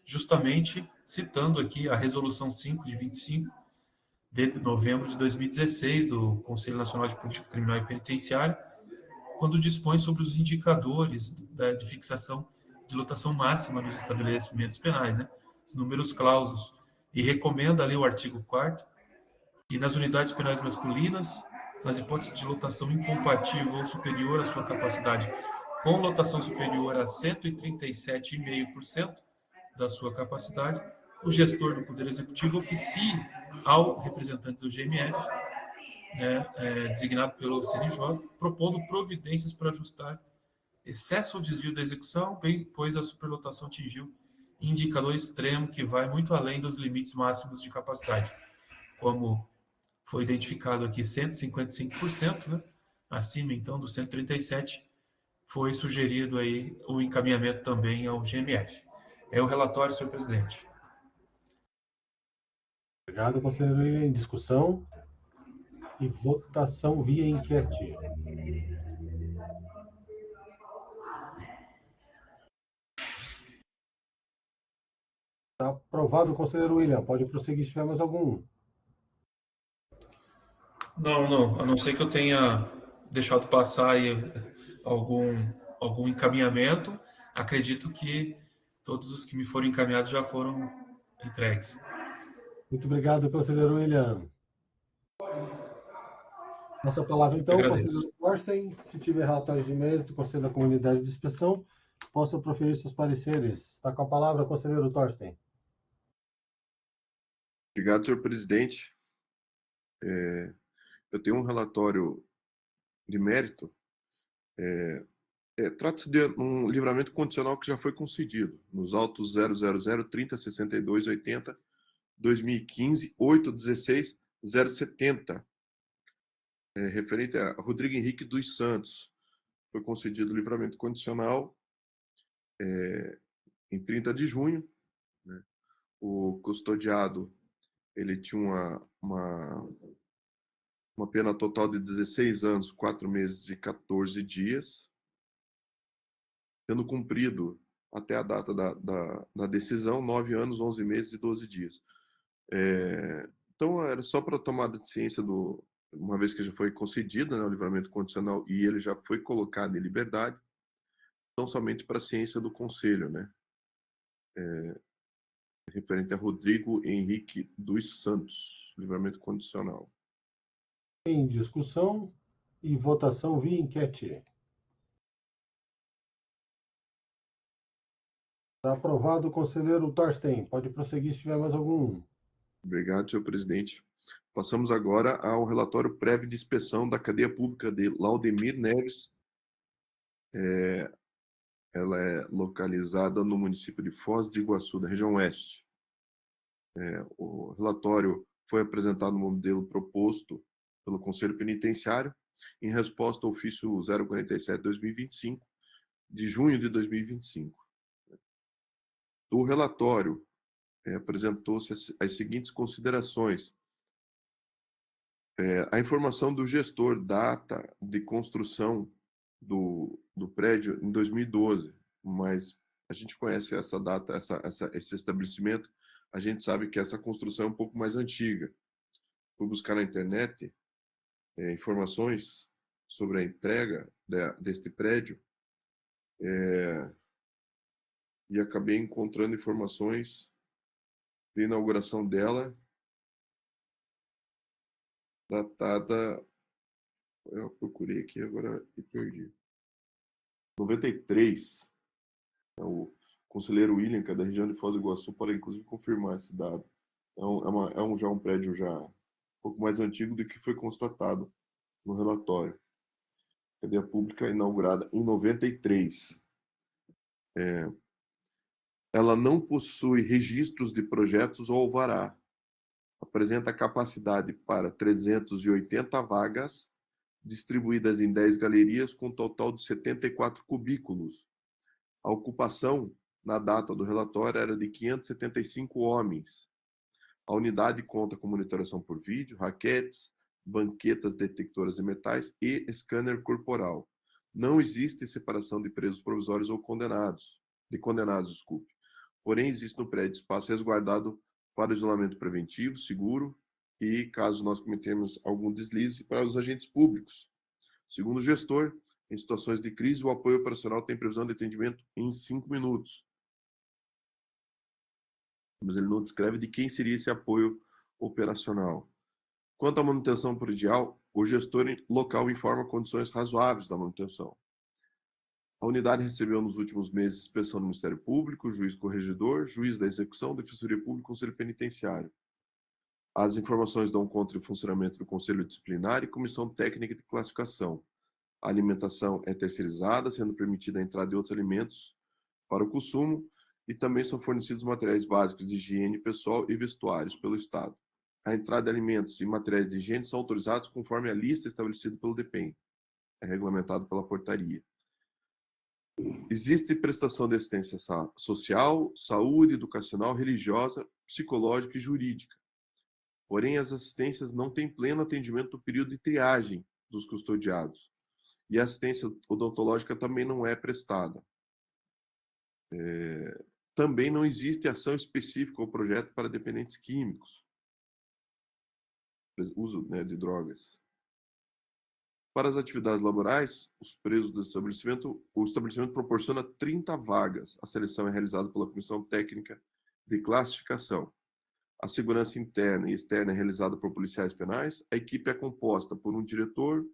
justamente citando aqui a Resolução 5 de 25 de novembro de 2016 do Conselho Nacional de Política Criminal e Penitenciária, quando dispõe sobre os indicadores de fixação de lotação máxima nos estabelecimentos penais, né? Os números clausos, e recomenda ali o artigo 4º, e nas unidades penais masculinas, nas hipóteses de lotação incompatível ou superior à sua capacidade, com lotação superior a 137,5% da sua capacidade, o gestor do Poder Executivo oficie ao representante do GMF, designado pelo CNJ, propondo providências para ajustar excesso ou desvio da execução, bem, pois a superlotação atingiu indicador extremo que vai muito além dos limites máximos de capacidade, como foi identificado aqui 155%, né? Acima então do 137%, foi sugerido aí o encaminhamento também ao GMF. É o relatório, senhor presidente. Obrigado, conselheiro. Em discussão e votação via enquete. Está aprovado, conselheiro William. Pode prosseguir se tiver mais algum. Não. A não ser que eu tenha deixado passar aí algum encaminhamento, acredito que todos os que me foram encaminhados já foram entregues. Muito obrigado, conselheiro William. Passa a palavra, então, conselheiro Thorsten. Se tiver relatórios de mérito, conselho da comunidade de inspeção, possa proferir seus pareceres. Está com a palavra, conselheiro Thorsten. Obrigado, senhor presidente. Eu tenho um relatório de mérito. Trata-se de um livramento condicional que já foi concedido nos autos 000 30 62 80 2015 816 070, referente a Rodrigo Henrique dos Santos. Foi concedido o livramento condicional em 30 de junho. Né? O custodiado ele tinha uma pena total de 16 anos, 4 meses e 14 dias, tendo cumprido até a data da decisão 9 anos, 11 meses e 12 dias. Então, era só para tomada de ciência uma vez que já foi concedido, né, o livramento condicional e ele já foi colocado em liberdade, então somente para a ciência do Conselho, né? Referente a Rodrigo Henrique dos Santos, livramento condicional. Em discussão e votação via enquete. Está aprovado, conselheiro Thorsten. Pode prosseguir se tiver mais algum. Obrigado, senhor presidente. Passamos agora ao relatório prévio de inspeção da cadeia pública de Laudemir Neves. Ela é localizada no município de Foz do Iguaçu, da região oeste. O relatório foi apresentado no modelo proposto pelo Conselho Penitenciário em resposta ao ofício 047/2025, de junho de 2025. Do relatório, apresentou-se as seguintes considerações. A informação do gestor data de construção do prédio em 2012, mas a gente conhece essa data, esse estabelecimento, a gente sabe que essa construção é um pouco mais antiga. Fui buscar na internet informações sobre a entrega deste prédio e acabei encontrando informações de inauguração dela, datada, eu procurei aqui agora e perdi, 93. O conselheiro William, que é da região de Foz do Iguaçu, pode inclusive confirmar esse dado. Já um prédio já um pouco mais antigo do que foi constatado no relatório. Cadeia pública inaugurada em 93. Ela não possui registros de projetos ou alvará. Apresenta capacidade para 380 vagas, distribuídas em 10 galerias, com um total de 74 cubículos. A ocupação, na data do relatório, era de 575 homens. A unidade conta com monitoração por vídeo, raquetes, banquetas detectoras de metais e scanner corporal. Não existe separação de presos provisórios ou condenados. Porém, existe no prédio espaço resguardado para isolamento preventivo, seguro e, caso nós cometemos algum deslize, para os agentes públicos. Segundo o gestor, em situações de crise, o apoio operacional tem previsão de atendimento em 5 minutos. Mas ele não descreve de quem seria esse apoio operacional. Quanto à manutenção predial, o gestor local informa condições razoáveis da manutenção. A unidade recebeu nos últimos meses inspeção do Ministério Público, juiz corregedor, juiz da execução, Defensoria Pública e Conselho Penitenciário. As informações dão conta do funcionamento do Conselho Disciplinar e Comissão Técnica de Classificação. A alimentação é terceirizada, sendo permitida a entrada de outros alimentos para o consumo, e também são fornecidos materiais básicos de higiene pessoal e vestuários pelo Estado. A entrada de alimentos e materiais de higiene são autorizados conforme a lista estabelecida pelo DEPEN. É regulamentado pela portaria. Existe prestação de assistência social, saúde, educacional, religiosa, psicológica e jurídica. Porém, as assistências não têm pleno atendimento no período de triagem dos custodiados. E a assistência odontológica também não é prestada. Também não existe ação específica ao projeto para dependentes químicos. Uso, de drogas. Para as atividades laborais, os presos do estabelecimento, o estabelecimento proporciona 30 vagas. A seleção é realizada pela Comissão Técnica de Classificação. A segurança interna e externa é realizada por policiais penais. A equipe é composta por um diretor,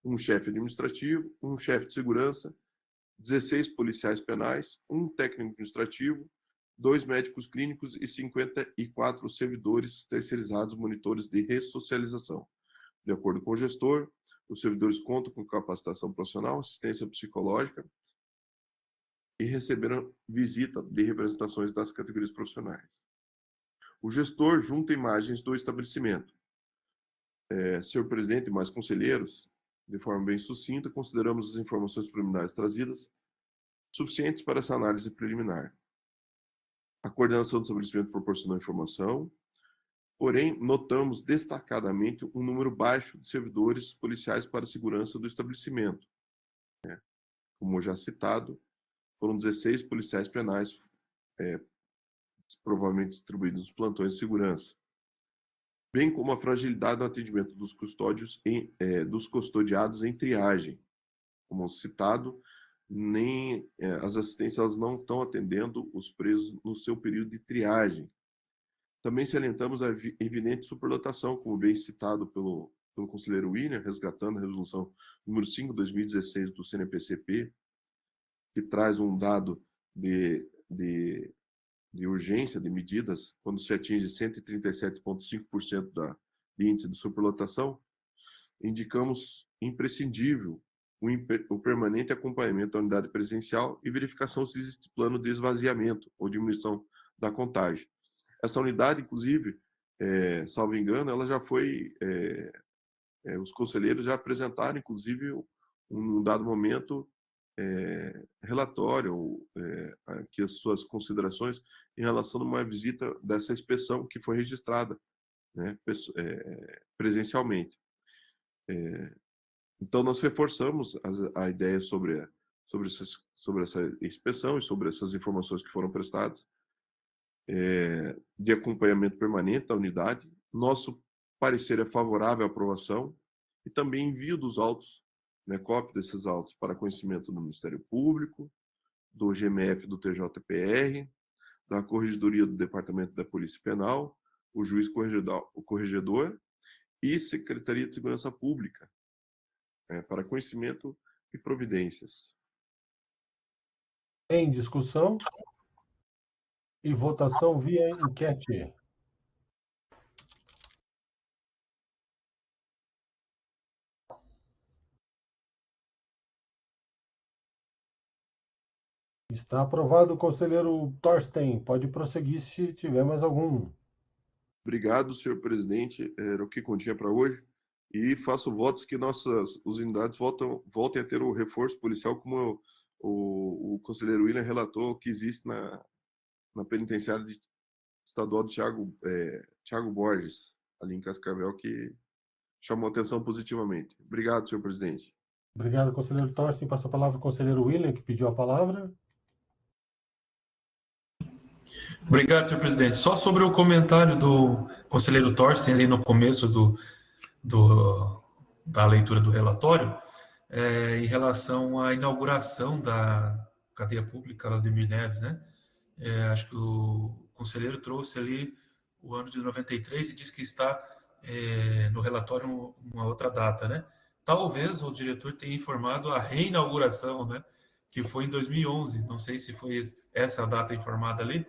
um chefe administrativo, um chefe de segurança, 16 policiais penais, um técnico administrativo, 2 médicos clínicos e 54 servidores terceirizados monitores de ressocialização. De acordo com o gestor, os servidores contam com capacitação profissional, assistência psicológica e receberam visita de representações das categorias profissionais. O gestor junta imagens do estabelecimento. Senhor presidente e mais conselheiros, de forma bem sucinta, consideramos as informações preliminares trazidas suficientes para essa análise preliminar. A coordenação do estabelecimento proporcionou informação, porém, notamos destacadamente um número baixo de servidores policiais para a segurança do estabelecimento. Como já citado, foram 16 policiais penais provavelmente distribuídos nos plantões de segurança, bem como a fragilidade no atendimento dos dos custodiados em triagem. Como citado, nem as assistências não estão atendendo os presos no seu período de triagem. Também salientamos a evidente superlotação, como bem citado pelo conselheiro William, resgatando a resolução número 5/2016 do CNPCP, que traz um dado de urgência de medidas, quando se atinge 137,5% de índice de superlotação, indicamos imprescindível o permanente acompanhamento da unidade presencial e verificação se existe plano de esvaziamento ou diminuição da contagem. Essa unidade, inclusive, salvo engano, ela já foi... os conselheiros já apresentaram, inclusive, um dado momento, relatório, aqui as suas considerações em relação a uma visita dessa inspeção que foi registrada, presencialmente. Então, nós reforçamos a ideia sobre essa inspeção e sobre essas informações que foram prestadas, de acompanhamento permanente da unidade. Nosso parecer é favorável à aprovação e também envio dos autos, cópia desses autos para conhecimento do Ministério Público, do GMF do TJPR, da Corregedoria do Departamento da Polícia Penal, o juiz corregedor e Secretaria de Segurança Pública, para conhecimento e providências. Em discussão e votação via enquete. Está aprovado, conselheiro Thorsten. Pode prosseguir se tiver mais algum. Obrigado, senhor presidente. Era o que continha para hoje. E faço votos que nossas unidades voltem a ter o reforço policial, como o conselheiro William relatou, que existe na penitenciária estadual de Thiago Borges, ali em Cascavel, que chamou atenção positivamente. Obrigado, senhor presidente. Obrigado, conselheiro Thorsten. Passa a palavra ao conselheiro William, que pediu a palavra. Obrigado, senhor presidente. Só sobre o comentário do conselheiro Thorsten, ali no começo da leitura do relatório, em relação à inauguração da cadeia pública Vladimir Neves, né? Acho que o conselheiro trouxe ali o ano de 93 e disse que está no relatório uma outra data, né? Talvez o diretor tenha informado a reinauguração, né? Que foi em 2011. Não sei se foi essa a data informada ali,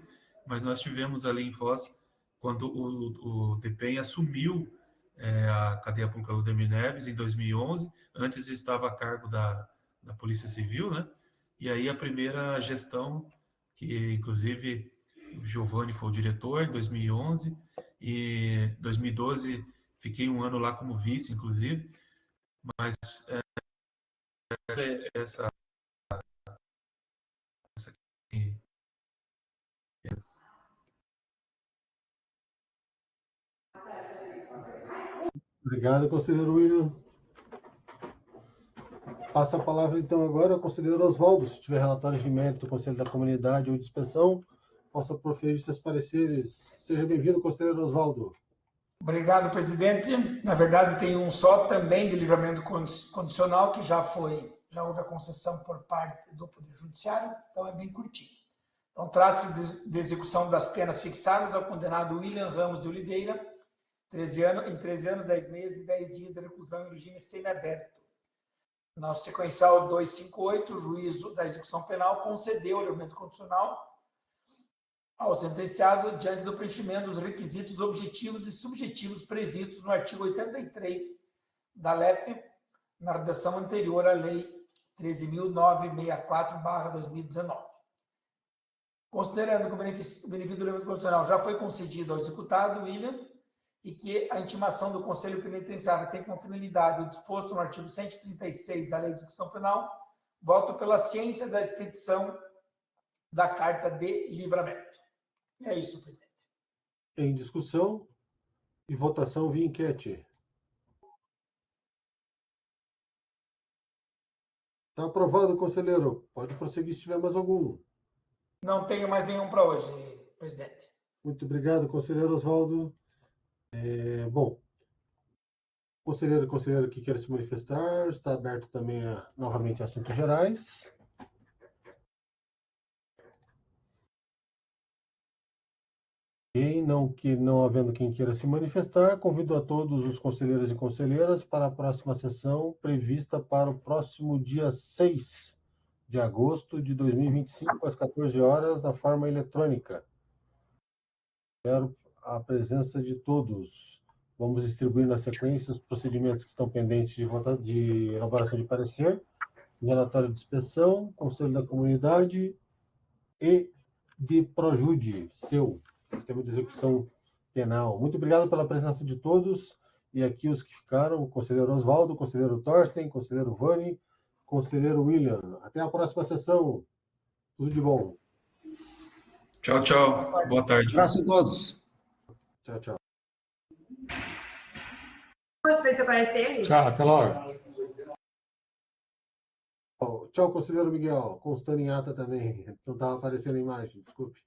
mas nós tivemos ali em Foz, quando o DPEM assumiu a cadeia pública Vladimir Neves em 2011, antes estava a cargo da Polícia Civil, né? E aí a primeira gestão, que inclusive o Giovanni foi o diretor em 2011, e em 2012 fiquei um ano lá como vice, inclusive, mas essa Obrigado, conselheiro William. Passa a palavra, então, agora ao conselheiro Oswaldo. Se tiver relatórios de mérito do Conselho da Comunidade ou de inspeção, possa proferir seus pareceres. Seja bem-vindo, conselheiro Oswaldo. Obrigado, presidente. Na verdade, tem um só também de livramento condicional, que já houve a concessão por parte do Poder Judiciário, então é bem curtinho. Então, trata-se de execução das penas fixadas ao condenado William Ramos de Oliveira, em 13 anos, 10 meses e 10 dias de reclusão em regime semiaberto. No sequencial 258, o juízo da execução penal concedeu o livramento condicional ao sentenciado diante do preenchimento dos requisitos objetivos e subjetivos previstos no artigo 83 da LEP, na redação anterior à Lei 13.964/2019. Considerando que o benefício do livramento condicional já foi concedido ao executado, William, e que a intimação do Conselho Penitenciário tem como finalidade o disposto no artigo 136 da Lei de Execução Penal, voto pela ciência da expedição da Carta de Livramento. É isso, presidente. Em discussão e votação via enquete. Está aprovado, conselheiro. Pode prosseguir se tiver mais algum. Não tenho mais nenhum para hoje, presidente. Muito obrigado, conselheiro Oswaldo. Bom, conselheiro e conselheira que queira se manifestar, está aberto também novamente a assuntos gerais. E não havendo quem queira se manifestar, convido a todos os conselheiros e conselheiras para a próxima sessão, prevista para o próximo dia 6 de agosto de 2025, às 14 horas, na forma eletrônica. Quero a presença de todos. Vamos distribuir na sequência os procedimentos que estão pendentes de elaboração de parecer, relatório de inspeção, Conselho da Comunidade e de Projude, Sistema de Execução Penal. Muito obrigado pela presença de todos. E aqui os que ficaram, o conselheiro Oswaldo, o conselheiro Thorsten, o conselheiro Vani, o conselheiro William. Até a próxima sessão. Tudo de bom. Tchau, tchau. Boa tarde. Um abraço a todos. Tchau, tchau. Gostei se aparecer. Tchau, até logo. Tchau, conselheiro Miguel. Constando em ata também. Não estava aparecendo a imagem, desculpe.